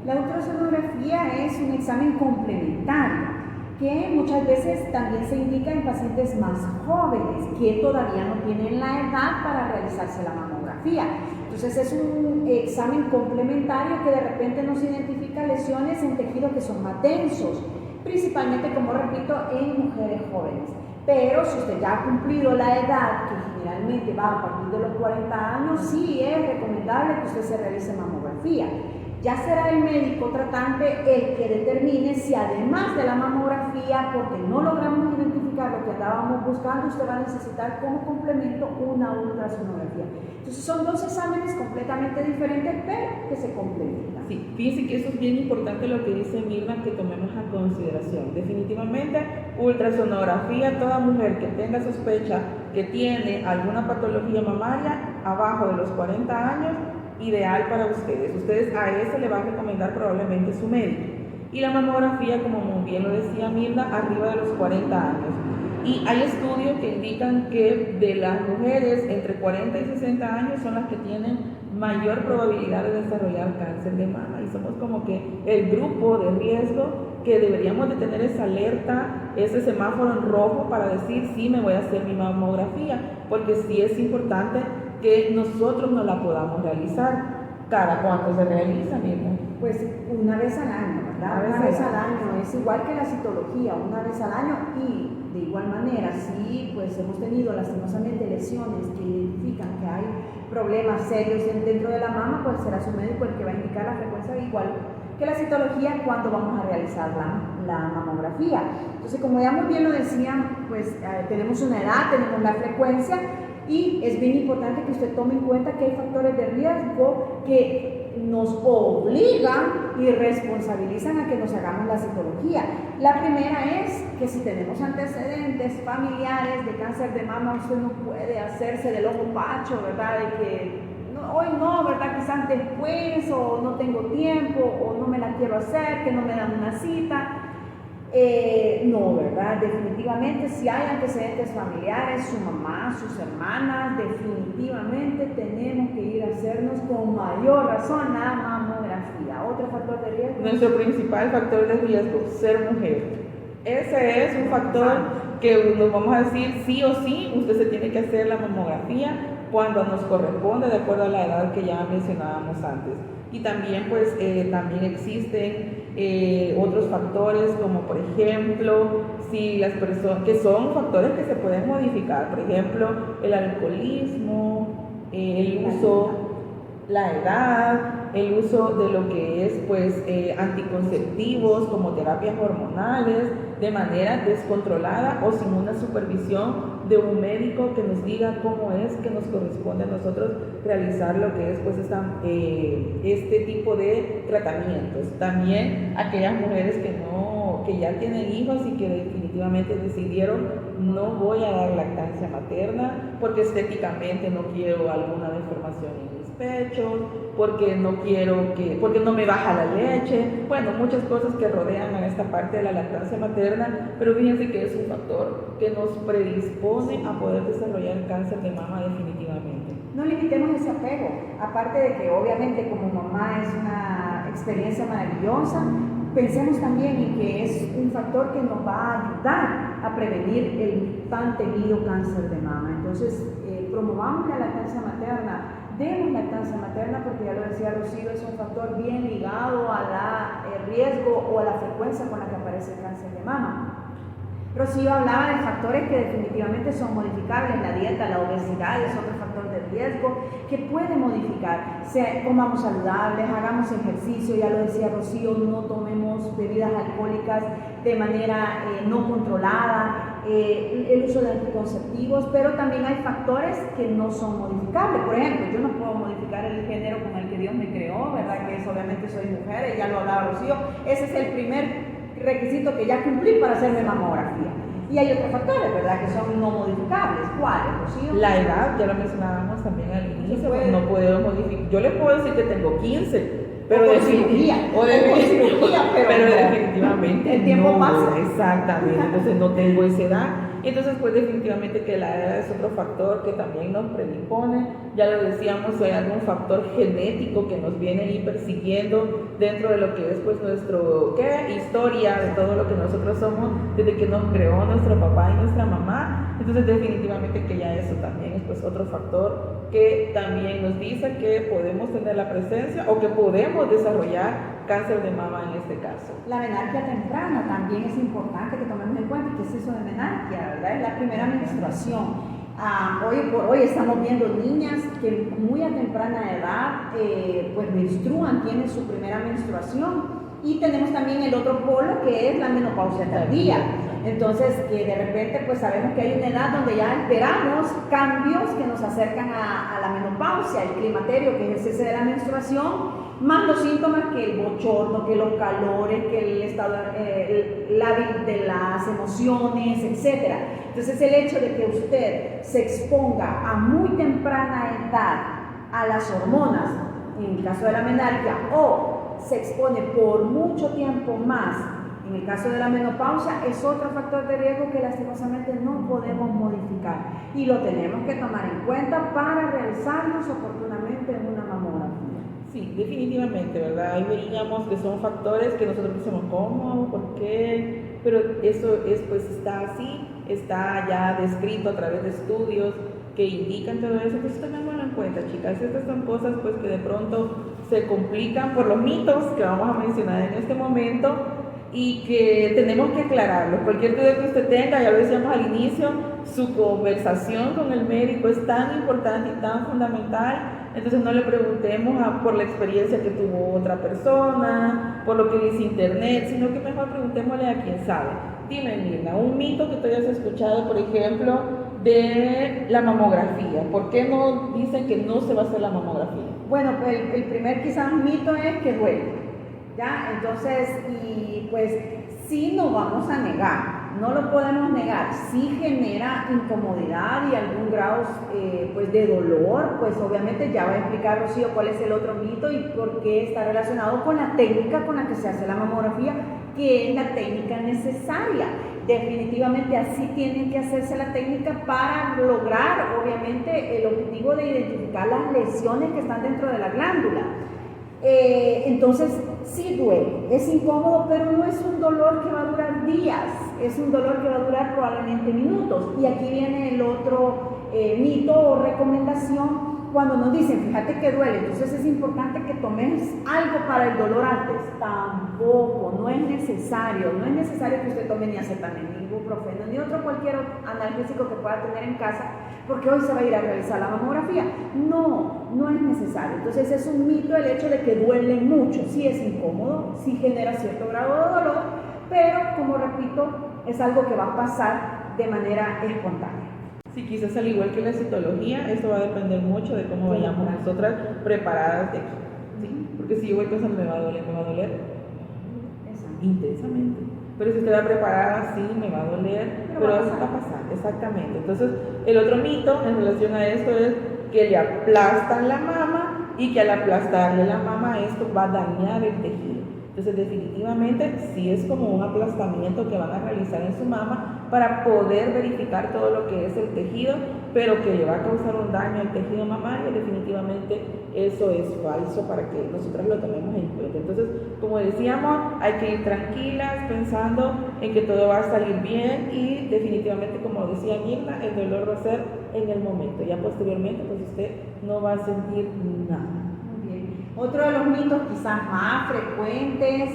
La ultrasonografía es un examen complementario que muchas veces también se indica en pacientes más jóvenes que todavía no tienen la edad para realizarse la mamografía. Entonces es un examen complementario que de repente nos identifica lesiones en tejidos que son más densos, principalmente, como repito, en mujeres jóvenes. Pero si usted ya ha cumplido la edad, que generalmente va a partir de los 40 años, sí es recomendable que usted se realice mamografía. Ya será el médico tratante el que determine si además de la mamografía, porque no logramos identificar lo que andábamos buscando, usted va a necesitar como complemento una ultrasonografía. Entonces son dos exámenes completamente diferentes, pero que se complementan. Sí, fíjense que eso es bien importante lo que dice Mirna, que tomemos a consideración. Definitivamente, ultrasonografía, toda mujer que tenga sospecha que tiene alguna patología mamaria abajo de los 40 años, ideal para ustedes. Ustedes a ese le van a recomendar probablemente su médico. Y la mamografía, como muy bien lo decía Mirna, arriba de los 40 años. Y hay estudios que indican que de las mujeres entre 40 y 60 años son las que tienen mayor probabilidad de desarrollar cáncer de mama. Y somos como que el grupo de riesgo que deberíamos de tener esa alerta, ese semáforo en rojo para decir sí, me voy a hacer mi mamografía, porque sí es importante que nosotros no la podamos realizar. ¿Cada cuánto se realiza, mismo? Pues una vez al año, ¿verdad? Una vez al año, es igual que la citología, una vez al año. Y de igual manera, si pues hemos tenido lastimosamente lesiones que identifican que hay problemas serios dentro de la mama, pues será su médico el que va a indicar la frecuencia, igual que la citología, cuando vamos a realizar la mamografía. Entonces, como ya muy bien lo decían, pues tenemos una edad, tenemos la frecuencia y es bien importante que usted tome en cuenta que hay factores de riesgo que nos obligan y responsabilizan a que nos hagamos la citología. La primera es que si tenemos antecedentes familiares de cáncer de mama, usted no puede hacerse del ojo pacho, ¿verdad? De que no, hoy no, ¿verdad? Quizás después, o no tengo tiempo, o no me la quiero hacer, que no me dan una cita. No, ¿verdad? Definitivamente, si hay antecedentes familiares, su mamá, sus hermanas, definitivamente tenemos que ir a hacernos con mayor razón la mamografía. Otro factor de riesgo. Nuestro principal factor de riesgo, ser mujer. Ese es un factor que nos vamos a decir sí o sí, usted se tiene que hacer la mamografía cuando nos corresponde, de acuerdo a la edad que ya mencionábamos antes. Y también, pues, también existen otros factores, como por ejemplo, si las personas, que son factores que se pueden modificar, por ejemplo, el alcoholismo, el uso, la edad, el uso de lo que es, pues, anticonceptivos como terapias hormonales de manera descontrolada o sin una supervisión de un médico que nos diga cómo es que nos corresponde a nosotros realizar lo que es, pues, este tipo de tratamientos. También aquellas mujeres que ya tienen hijos y que definitivamente decidieron no voy a dar lactancia materna porque estéticamente no quiero alguna deformación en mis pechos, porque no me baja la leche, bueno, muchas cosas que rodean a esta parte de la lactancia materna, pero fíjense que es un factor que nos predispone a poder desarrollar cáncer de mama definitivamente. No limitemos ese apego, aparte de que obviamente como mamá es una experiencia maravillosa, pensemos también en que es un factor que nos va a ayudar a prevenir el tan temido cáncer de mama. Entonces, promovamos la lactancia materna, demos lactancia materna, porque ya lo decía Rocío, es un factor bien ligado a riesgo o a la frecuencia con la que aparece el cáncer de mama. Rocío hablaba de factores que definitivamente son modificables, la dieta, la obesidad es otro factor de riesgo que puede modificar. Comamos saludables, hagamos ejercicio, ya lo decía Rocío, no tomemos bebidas alcohólicas de manera no controlada, el uso de anticonceptivos, pero también hay factores que no son modificables. Por ejemplo, yo no puedo modificar el género con el que Dios me creó, ¿verdad? Que es, obviamente soy mujer, ya lo hablaba Rocío, ese es el primer requisito que ya cumplí para hacerme mamografía. Y hay otros factores, ¿verdad?, que son no modificables. ¿Cuáles, Rocío? La edad, ya lo mencionábamos también al inicio, no podemos modificar. Yo le puedo decir que tengo 15, pero definitivamente el tiempo pasa. Exactamente, entonces no tengo esa edad. Entonces, pues definitivamente que la edad es otro factor que también nos predispone. Ya lo decíamos, hay algún factor genético que nos viene ahí persiguiendo dentro de lo que es, pues, historia, de todo lo que nosotros somos, desde que nos creó nuestro papá y nuestra mamá. Entonces, definitivamente que ya eso también es, pues, otro factor que también nos dice que podemos tener la presencia o que podemos desarrollar cáncer de mama en este caso. La menarquia temprana también es importante que tomemos en cuenta. ¿Qué es eso de menarquia, verdad? Es la primera menstruación. Hoy por hoy estamos viendo niñas que muy a temprana edad pues menstruan, tienen su primera menstruación, y tenemos también el otro polo que es la menopausia tardía. Entonces, que de repente pues sabemos que hay una edad donde ya esperamos cambios que nos acercan a la menopausia, el climaterio, que es el cese de la menstruación, más los síntomas que el bochorno, que los calores, que el estado de las emociones, etc. Entonces, el hecho de que usted se exponga a muy temprana edad a las hormonas, en el caso de la menarquia, o se expone por mucho tiempo más, en el caso de la menopausia, es otro factor de riesgo que lastimosamente no podemos modificar y lo tenemos que tomar en cuenta para realizarnos oportunamente en una mamografía. Sí, definitivamente, ¿verdad? Ahí veíamos que son factores que nosotros decimos, ¿cómo? ¿Por qué? Pero eso es, pues, está así, está ya descrito a través de estudios que indican todo eso. Pues tomémoslo en cuenta, chicas. Estas son cosas, pues, que de pronto se complican por los mitos que vamos a mencionar en este momento y que tenemos que aclararlos. Cualquier duda que usted tenga, ya lo decíamos al inicio, su conversación con el médico es tan importante y tan fundamental Entonces no le preguntemos por la experiencia que tuvo otra persona, por lo que dice internet, sino que mejor preguntémosle a quien sabe. Dime, Mirna, un mito que tú hayas escuchado, por ejemplo, de la mamografía. ¿Por qué no dicen que no se va a hacer la mamografía? Bueno, el primer quizás mito es que duele, ¿ya? Entonces, y pues sí no vamos a negar, no lo podemos negar, sí genera incomodidad y algún grado pues de dolor, pues obviamente ya va a explicar Rocío cuál es el otro mito y por qué está relacionado con la técnica con la que se hace la mamografía, que es la técnica necesaria. Definitivamente así tienen que hacerse la técnica para lograr obviamente el objetivo de identificar las lesiones que están dentro de la glándula. Entonces sí duele, es incómodo, pero no es un dolor que va a durar días, es un dolor que va a durar probablemente minutos. Y aquí viene el otro mito o recomendación cuando nos dicen, fíjate que duele, entonces es importante que tomes algo para el dolor antes. Tampoco, no es necesario que usted tome ni acetaminofén, ni ibuprofeno, ni otro cualquier analgésico que pueda tener en casa, porque hoy se va a ir a realizar la mamografía. No es necesario. Entonces es un mito el hecho de que duele mucho, sí es incómodo, sí genera cierto grado de dolor, pero como repito, es algo que va a pasar de manera espontánea. Sí, quizás al igual que la citología, esto va a depender mucho de cómo vayamos nosotras preparadas de aquí. ¿Sí? Porque si yo voy pensando, me va a doler intensamente. Pero si usted va preparada, sí, me va a doler, pero eso va a pasar, exactamente. Entonces, el otro mito en relación a esto es que le aplastan la mama y que al aplastarle la mama esto va a dañar el tejido. Entonces, definitivamente, sí es como un aplastamiento que van a realizar en su mama para poder verificar todo lo que es el tejido, pero que le va a causar un daño al tejido mamario. Definitivamente, eso es falso para que nosotros lo tomemos en cuenta. Entonces, como decíamos, hay que ir tranquilas, pensando en que todo va a salir bien y definitivamente, como decía Mirna, el dolor va a ser en el momento. Ya posteriormente, pues usted no va a sentir nada. Otro de los mitos quizás más frecuentes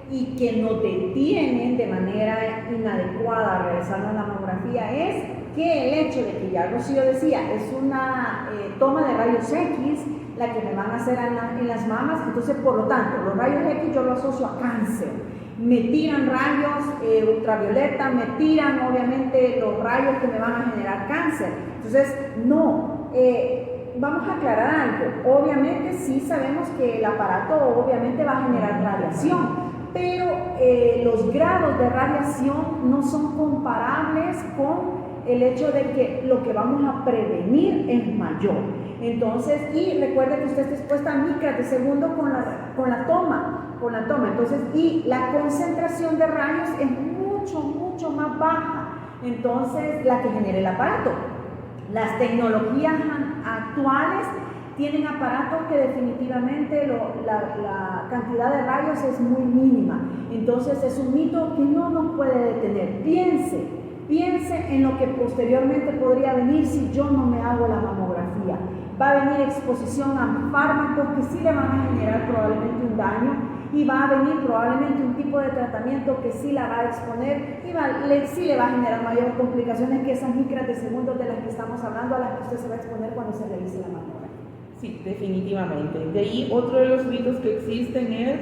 y que nos detienen de manera inadecuada a realizar la mamografía es que el hecho de que ya Rocío decía, es una toma de rayos X la que me van a hacer en las mamas, entonces por lo tanto los rayos X yo lo asocio a cáncer. Me tiran rayos ultravioleta, me tiran obviamente los rayos que me van a generar cáncer. Entonces no. Vamos a aclarar algo, obviamente sí sabemos que el aparato obviamente va a generar radiación, pero los grados de radiación no son comparables con el hecho de que lo que vamos a prevenir es mayor. Entonces, y recuerde que usted está expuesta a micras de segundo con la toma. Entonces, y la concentración de rayos es mucho más baja, entonces la que genera el aparato. Las tecnologías actuales tienen aparatos que definitivamente la cantidad de rayos es muy mínima. Entonces es un mito que no nos puede detener. Piense en lo que posteriormente podría venir si yo no me hago la mamografía. Va a venir exposición a fármacos que sí le van a generar probablemente un daño y va a venir probablemente un tipo de tratamiento que sí la va a exponer y sí le va a generar mayores complicaciones que esas micras de segundos de las que estamos hablando, a las que usted se va a exponer cuando se realice la mamografía. Sí, definitivamente. De ahí otro de los mitos que existen es,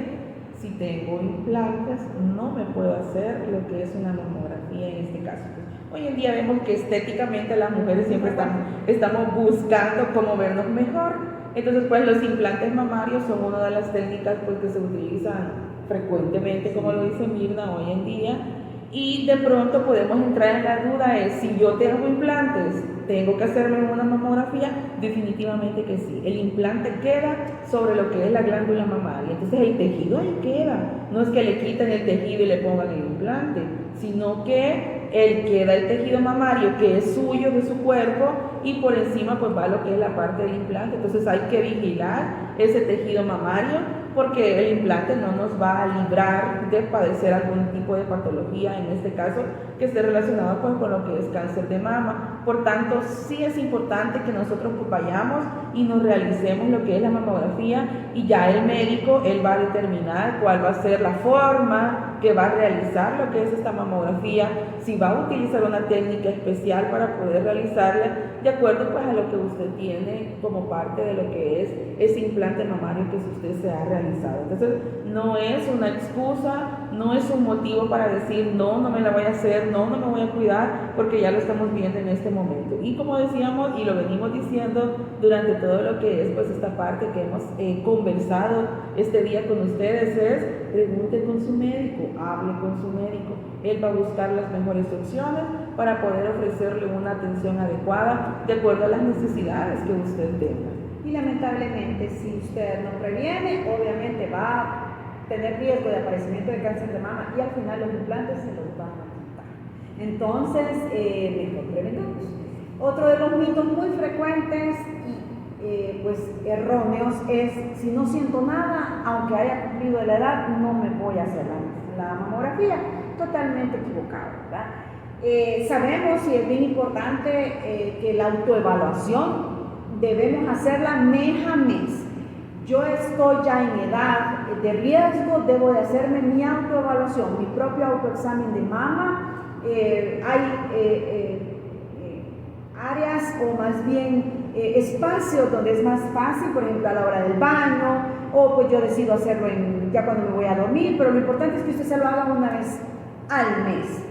si tengo implantes, no me puedo hacer lo que es una mamografía en este caso. Hoy en día vemos que estéticamente las mujeres siempre estamos buscando cómo vernos mejor. Entonces, pues los implantes mamarios son una de las técnicas pues, que se utilizan frecuentemente, como lo dice Mirna, hoy en día. Y de pronto podemos entrar en la duda, si yo tengo implantes, ¿tengo que hacerme una mamografía? Definitivamente que sí. El implante queda sobre lo que es la glándula mamaria. Entonces el tejido ahí queda. No es que le quiten el tejido y le pongan el implante, sino que queda el tejido mamario que es suyo, de su cuerpo, y por encima pues va lo que es la parte del implante. Entonces hay que vigilar ese tejido mamario, porque el implante no nos va a librar de padecer algún tipo de patología, en este caso que esté relacionado pues, con lo que es cáncer de mama. Por tanto, sí es importante que nosotros pues, vayamos y nos realicemos lo que es la mamografía, y ya el médico, él va a determinar cuál va a ser la forma que va a realizar lo que es esta mamografía, si va a utilizar una técnica especial para poder realizarla de acuerdo pues a lo que usted tiene como parte de lo que es ese implante mamario que usted se ha realizado. Entonces no es una excusa, no es un motivo para decir no, no me la voy a hacer, no, no me voy a cuidar, porque ya lo estamos viendo en este momento. Y como decíamos y lo venimos diciendo durante todo lo que es pues esta parte que hemos conversado este día con ustedes, es pregunte con su médico, hable con su médico. Él va a buscar las mejores opciones para poder ofrecerle una atención adecuada de acuerdo a las necesidades que usted tenga. Y lamentablemente, si usted no previene, obviamente va a tener riesgo de aparecimiento de cáncer de mama, y al final los implantes se los van a quitar. Entonces, mejor prevengamos. Otro de los mitos muy frecuentes y pues erróneos es: si no siento nada, aunque haya cumplido la edad, no me voy a hacer la mamografía. Totalmente equivocado, ¿verdad? Sabemos, y es bien importante, que la autoevaluación debemos hacerla mes a mes. Yo estoy ya en edad de riesgo, debo de hacerme mi autoevaluación, mi propio autoexamen de mama. Hay áreas, o más bien espacios donde es más fácil, por ejemplo a la hora del baño, o pues yo decido hacerlo ya cuando me voy a dormir, pero lo importante es que usted se lo haga una vez al mes,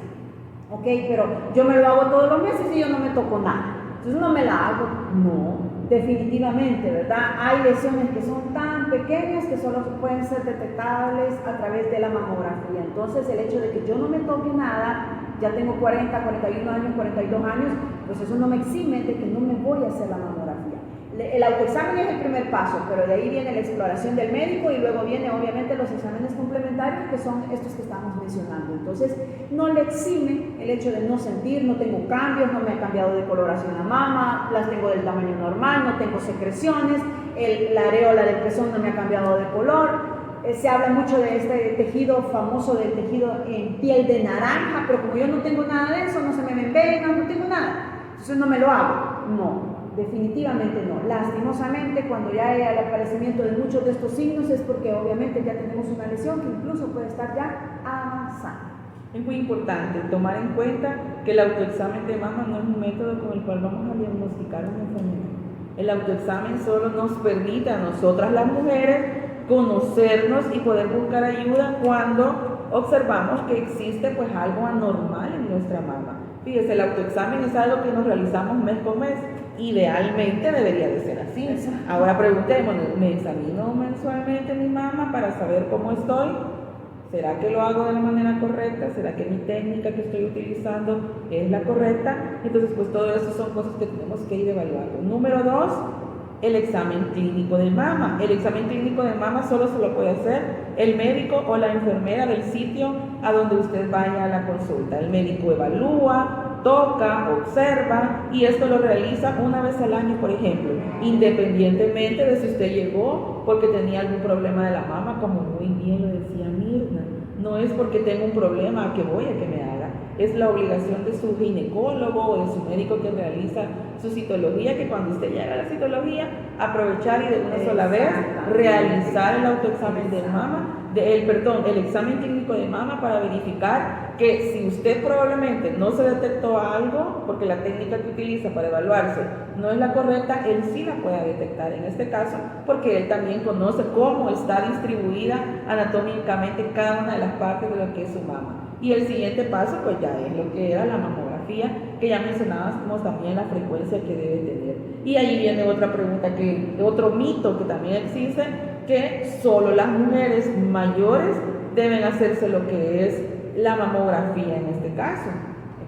¿ok? Pero yo me lo hago todos los meses y yo no me toco nada, entonces no me la hago, no. Definitivamente, ¿verdad? Hay lesiones que son tan pequeñas que solo pueden ser detectables a través de la mamografía. Entonces, el hecho de que yo no me toque nada, ya tengo 40, 41 años, 42 años, pues eso no me exime de que no me voy a hacer la mamografía. El autoexamen es el primer paso, pero de ahí viene la exploración del médico, y luego viene obviamente los exámenes complementarios, que son estos que estamos mencionando. Entonces no le exime el hecho de no sentir, no tengo cambios, no me ha cambiado de coloración la mama, las tengo del tamaño normal, no tengo secreciones, la areola del pezón no me ha cambiado de color. Se habla mucho de este tejido famoso, del tejido en piel de naranja, pero como yo no tengo nada de eso, no se me ven venas, no tengo nada, entonces no me lo hago. No, definitivamente no. Lastimosamente, cuando ya hay el aparecimiento de muchos de estos signos, es porque obviamente ya tenemos una lesión que incluso puede estar ya avanzando. Es muy importante tomar en cuenta que el autoexamen de mama no es un método con el cual vamos a diagnosticar una enfermedad. El autoexamen solo nos permite a nosotras las mujeres conocernos y poder buscar ayuda cuando observamos que existe pues algo anormal en nuestra mama. Fíjese, el autoexamen es algo que nos realizamos mes con mes. Idealmente debería de ser así. Exacto. Ahora preguntémonos, ¿me examino mensualmente mi mama para saber cómo estoy? ¿Será que lo hago de la manera correcta? ¿Será que mi técnica que estoy utilizando es la correcta? Entonces, pues todo eso son cosas que tenemos que ir evaluando. Número 2, el examen clínico de mama. El examen clínico de mama solo se lo puede hacer el médico o la enfermera del sitio a donde usted vaya a la consulta. El médico evalúa, toca, observa, y esto lo realiza una vez al año, por ejemplo, independientemente de si usted llegó porque tenía algún problema de la mama, como muy bien lo decía Mirna. No es porque tengo un problema que voy a que me haga, es la obligación de su ginecólogo o de su médico que realiza su citología, que cuando usted llega a la citología, aprovechar y de una sola vez realizar el autoexamen de mama, el examen clínico de mama, para verificar que si usted probablemente no se detectó algo, porque la técnica que utiliza para evaluarse no es la correcta, él sí la puede detectar en este caso, porque él también conoce cómo está distribuida anatómicamente cada una de las partes de lo que es su mama. Y el siguiente paso pues ya es lo que era la mamografía, que ya mencionábamos también la frecuencia que debe tener. Y ahí viene otra pregunta, otro mito que también existe, que solo las mujeres mayores deben hacerse lo que es la mamografía en este caso.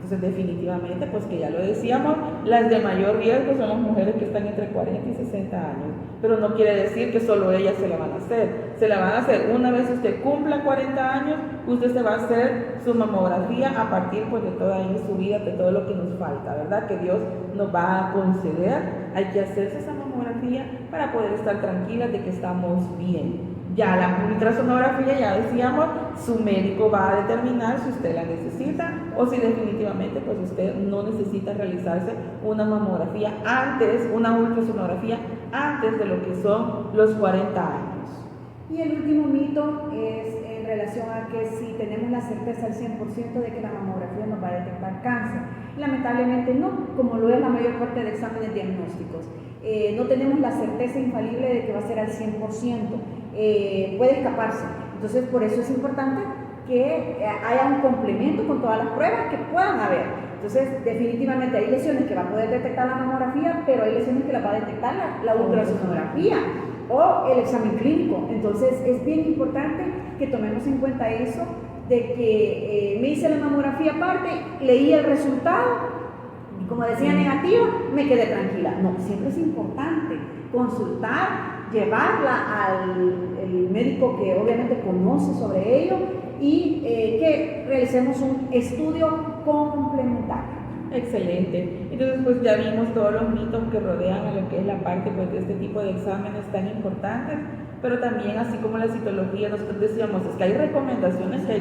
Entonces definitivamente, pues que ya lo decíamos, las de mayor riesgo son las mujeres que están entre 40 y 60 años, pero no quiere decir que solo ellas se la van a hacer. Se la van a hacer una vez usted cumpla 40 años, usted se va a hacer su mamografía a partir pues de toda su vida, de todo lo que nos falta, ¿verdad? Que Dios nos va a conceder. Hay que hacerse esa mamografía para poder estar tranquilas de que estamos bien. Ya la ultrasonografía, ya decíamos, su médico va a determinar si usted la necesita o si definitivamente pues usted no necesita realizarse una mamografía antes, una ultrasonografía antes de lo que son los 40 años. Y el último mito es en relación a que si tenemos la certeza al 100% de que la mamografía nos va a detectar cáncer. Lamentablemente no, como lo es la mayor parte de exámenes diagnósticos. No tenemos la certeza infalible de que va a ser al 100%. Puede escaparse. Entonces, por eso es importante que haya un complemento con todas las pruebas que puedan haber. Entonces, definitivamente hay lesiones que va a poder detectar la mamografía, pero hay lesiones que las va a detectar la ultrasonografía o el examen clínico. Entonces, es bien importante que tomemos en cuenta eso, de que me hice la mamografía aparte, leí el resultado, y como decía negativa, me quedé tranquila. No, siempre es importante consultar, llevarla al médico que obviamente conoce sobre ello y que realicemos un estudio complementario. Excelente. Entonces pues ya vimos todos los mitos que rodean a lo que es la parte pues de este tipo de exámenes tan importantes, pero también así como la citología, nosotros decíamos, es que hay recomendaciones que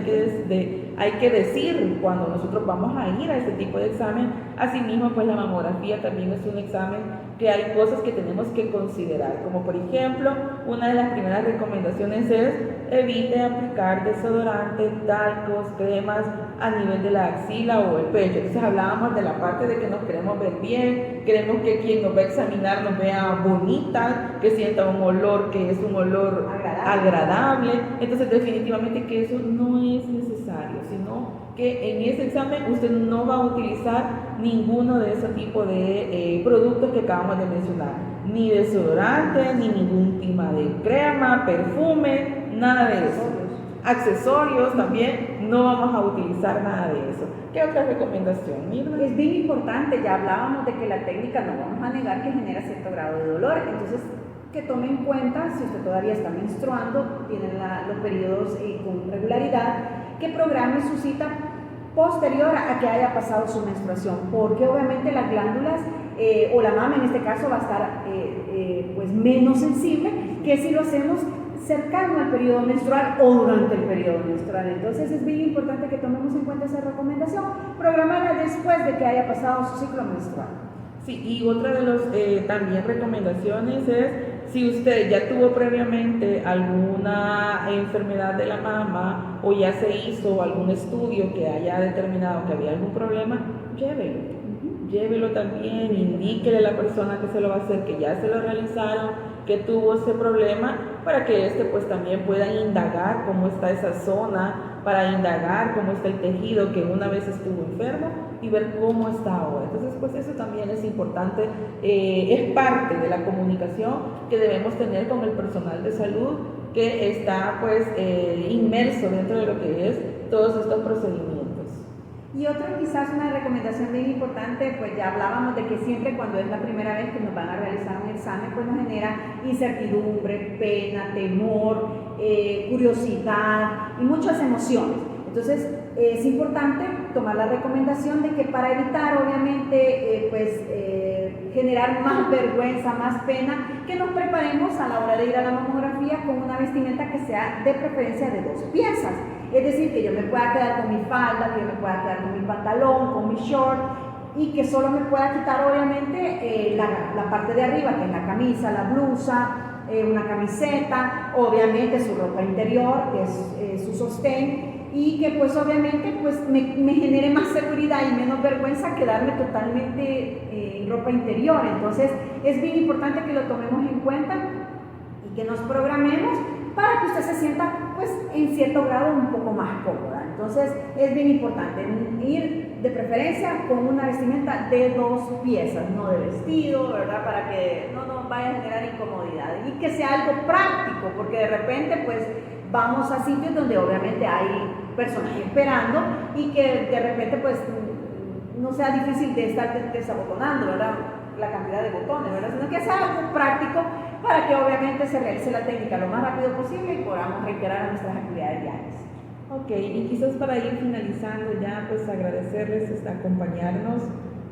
hay que decir cuando nosotros vamos a ir a este tipo de examen. Asimismo pues la mamografía también es un examen que hay cosas que tenemos que considerar, como por ejemplo, una de las primeras recomendaciones es evite aplicar desodorante, talcos, cremas a nivel de la axila o el pecho. Entonces hablábamos de la parte de que nos queremos ver bien, queremos que quien nos va a examinar nos vea bonita, que sienta un olor que es un olor agradable. Entonces definitivamente que eso no es necesario, sino que en ese examen usted no va a utilizar ninguno de ese tipo de productos que acabamos de mencionar, ni desodorante, ni ningún tipo de crema, perfume, nada de eso. Accesorios también, no vamos a utilizar nada de eso. ¿Qué otra recomendación, Mirna? Es bien importante, ya hablábamos de que la técnica no vamos a negar que genera cierto grado de dolor, entonces que tome en cuenta, si usted todavía está menstruando, tiene los periodos con regularidad, que programe su cita posterior a que haya pasado su menstruación, porque obviamente las glándulas o la mama en este caso va a estar pues menos sensible que si lo hacemos cercano al periodo menstrual o durante el periodo menstrual. Entonces es bien importante que tomemos en cuenta esa recomendación, programarla después de que haya pasado su ciclo menstrual. Sí, y otra de las también recomendaciones es, si usted ya tuvo previamente alguna enfermedad de la mama o ya se hizo algún estudio que haya determinado que había algún problema, llévelo. Llévelo también, indíquele a la persona que se lo va a hacer, que ya se lo realizaron, que tuvo ese problema, para que pues también pueda indagar cómo está esa zona, para indagar cómo está el tejido que una vez estuvo enfermo y ver cómo está ahora. Entonces pues eso también es importante, es parte de la comunicación que debemos tener con el personal de salud que está pues inmerso dentro de lo que es todos estos procedimientos. Y otra quizás una recomendación bien importante, pues ya hablábamos de que siempre cuando es la primera vez que nos van a realizar un examen, pues nos genera incertidumbre, pena, temor, curiosidad y muchas emociones. Entonces es importante tomar la recomendación de que para evitar obviamente generar más vergüenza, más pena, que nos preparemos a la hora de ir a la mamografía con una vestimenta que sea de preferencia de 2 piezas. Es decir, que yo me pueda quedar con mi falda, que yo me pueda quedar con mi pantalón, con mi short, y que solo me pueda quitar obviamente la parte de arriba, que es la camisa, la blusa, una camiseta, obviamente su ropa interior, que es su sostén, y que pues obviamente pues me genere más seguridad y menos vergüenza quedarme totalmente en ropa interior. Entonces es bien importante que lo tomemos en cuenta y que nos programemos para que usted se sienta pues en cierto grado un poco más cómoda. Entonces es bien importante ir de preferencia con una vestimenta de 2 piezas, no de vestido, ¿verdad? Para que no nos vaya a generar incomodidad y que sea algo práctico, porque de repente pues vamos a sitios donde obviamente hay personas esperando y que de repente pues no sea difícil de estar desabotonando, ¿verdad? La cantidad de botones, ¿verdad? Sino que sea algo práctico para que obviamente se realice la técnica lo más rápido posible y podamos reiterar nuestras actividades diarias. Ok, y quizás para ir finalizando ya, pues agradecerles acompañarnos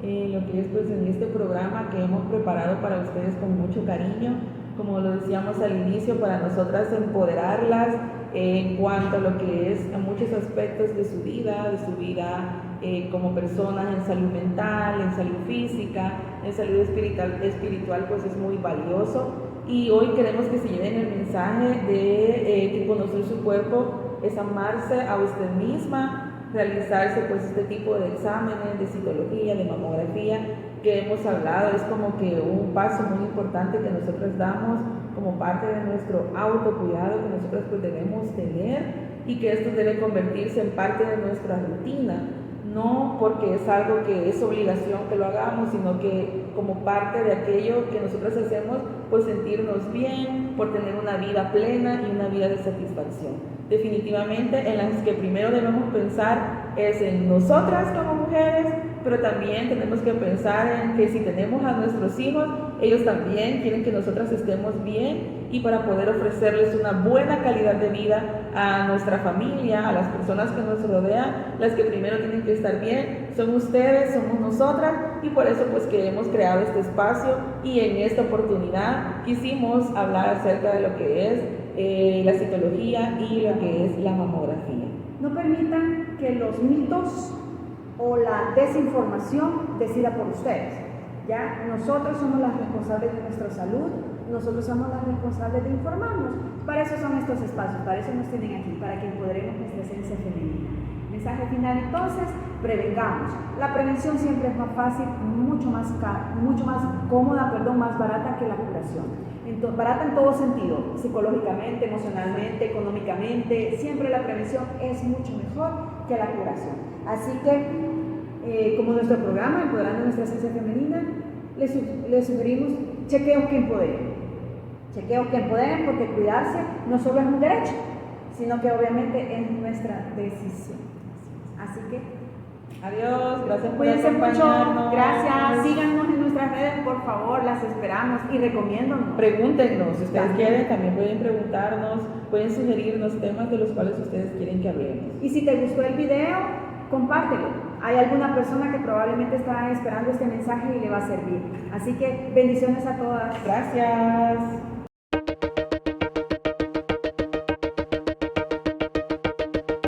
en lo que es pues en este programa que hemos preparado para ustedes con mucho cariño. Como lo decíamos al inicio, para nosotras empoderarlas en cuanto a lo que es a muchos aspectos de su vida como personas, en salud mental, en salud física, en salud espiritual, pues es muy valioso. Y hoy queremos que se lleven el mensaje de que conocer su cuerpo es amarse a usted misma, realizarse pues este tipo de exámenes de citología, de mamografía que hemos hablado, es como que un paso muy importante que nosotros damos como parte de nuestro autocuidado que nosotros pues debemos tener, y que esto debe convertirse en parte de nuestra rutina, no porque es algo que es obligación que lo hagamos, sino que como parte de aquello que nosotros hacemos por sentirnos bien, por tener una vida plena y una vida de satisfacción. Definitivamente en las que primero debemos pensar es en nosotras como mujeres, pero también tenemos que pensar en que si tenemos a nuestros hijos, ellos también quieren que nosotras estemos bien, y para poder ofrecerles una buena calidad de vida a nuestra familia, a las personas que nos rodean, las que primero tienen que estar bien son ustedes, somos nosotras, y por eso pues que hemos creado este espacio, y en esta oportunidad quisimos hablar acerca de lo que es la citología y lo que es la mamografía. No permitan que los mitos o la desinformación decida por ustedes. Ya nosotros somos las responsables de nuestra salud, nosotros somos las responsables de informarnos. Para eso son estos espacios, para eso nos tienen aquí, para que empoderemos nuestra esencia femenina. Mensaje final entonces, prevengamos. La prevención siempre es más fácil, mucho más cómoda, más barata que la curación. Barata en todo sentido, psicológicamente, emocionalmente, económicamente, siempre la prevención es mucho mejor que la curación. Así que, como nuestro programa, Empoderando Nuestra Esencia Femenina, les sugerimos chequeos que empoderen. Chequeos que empoderen, porque cuidarse no solo es un derecho, sino que obviamente es nuestra decisión. Así que, adiós, gracias por cuídense acompañarnos. mucho, gracias, síganos en nuestras redes, por favor, las esperamos, y recomiéndonos. Pregúntenos, si ustedes quieren, también pueden preguntarnos, pueden sugerirnos temas de los cuales ustedes quieren que hablemos. Y si te gustó el video, compártelo. Hay alguna persona que probablemente está esperando este mensaje y le va a servir. Así que bendiciones a todas. Gracias.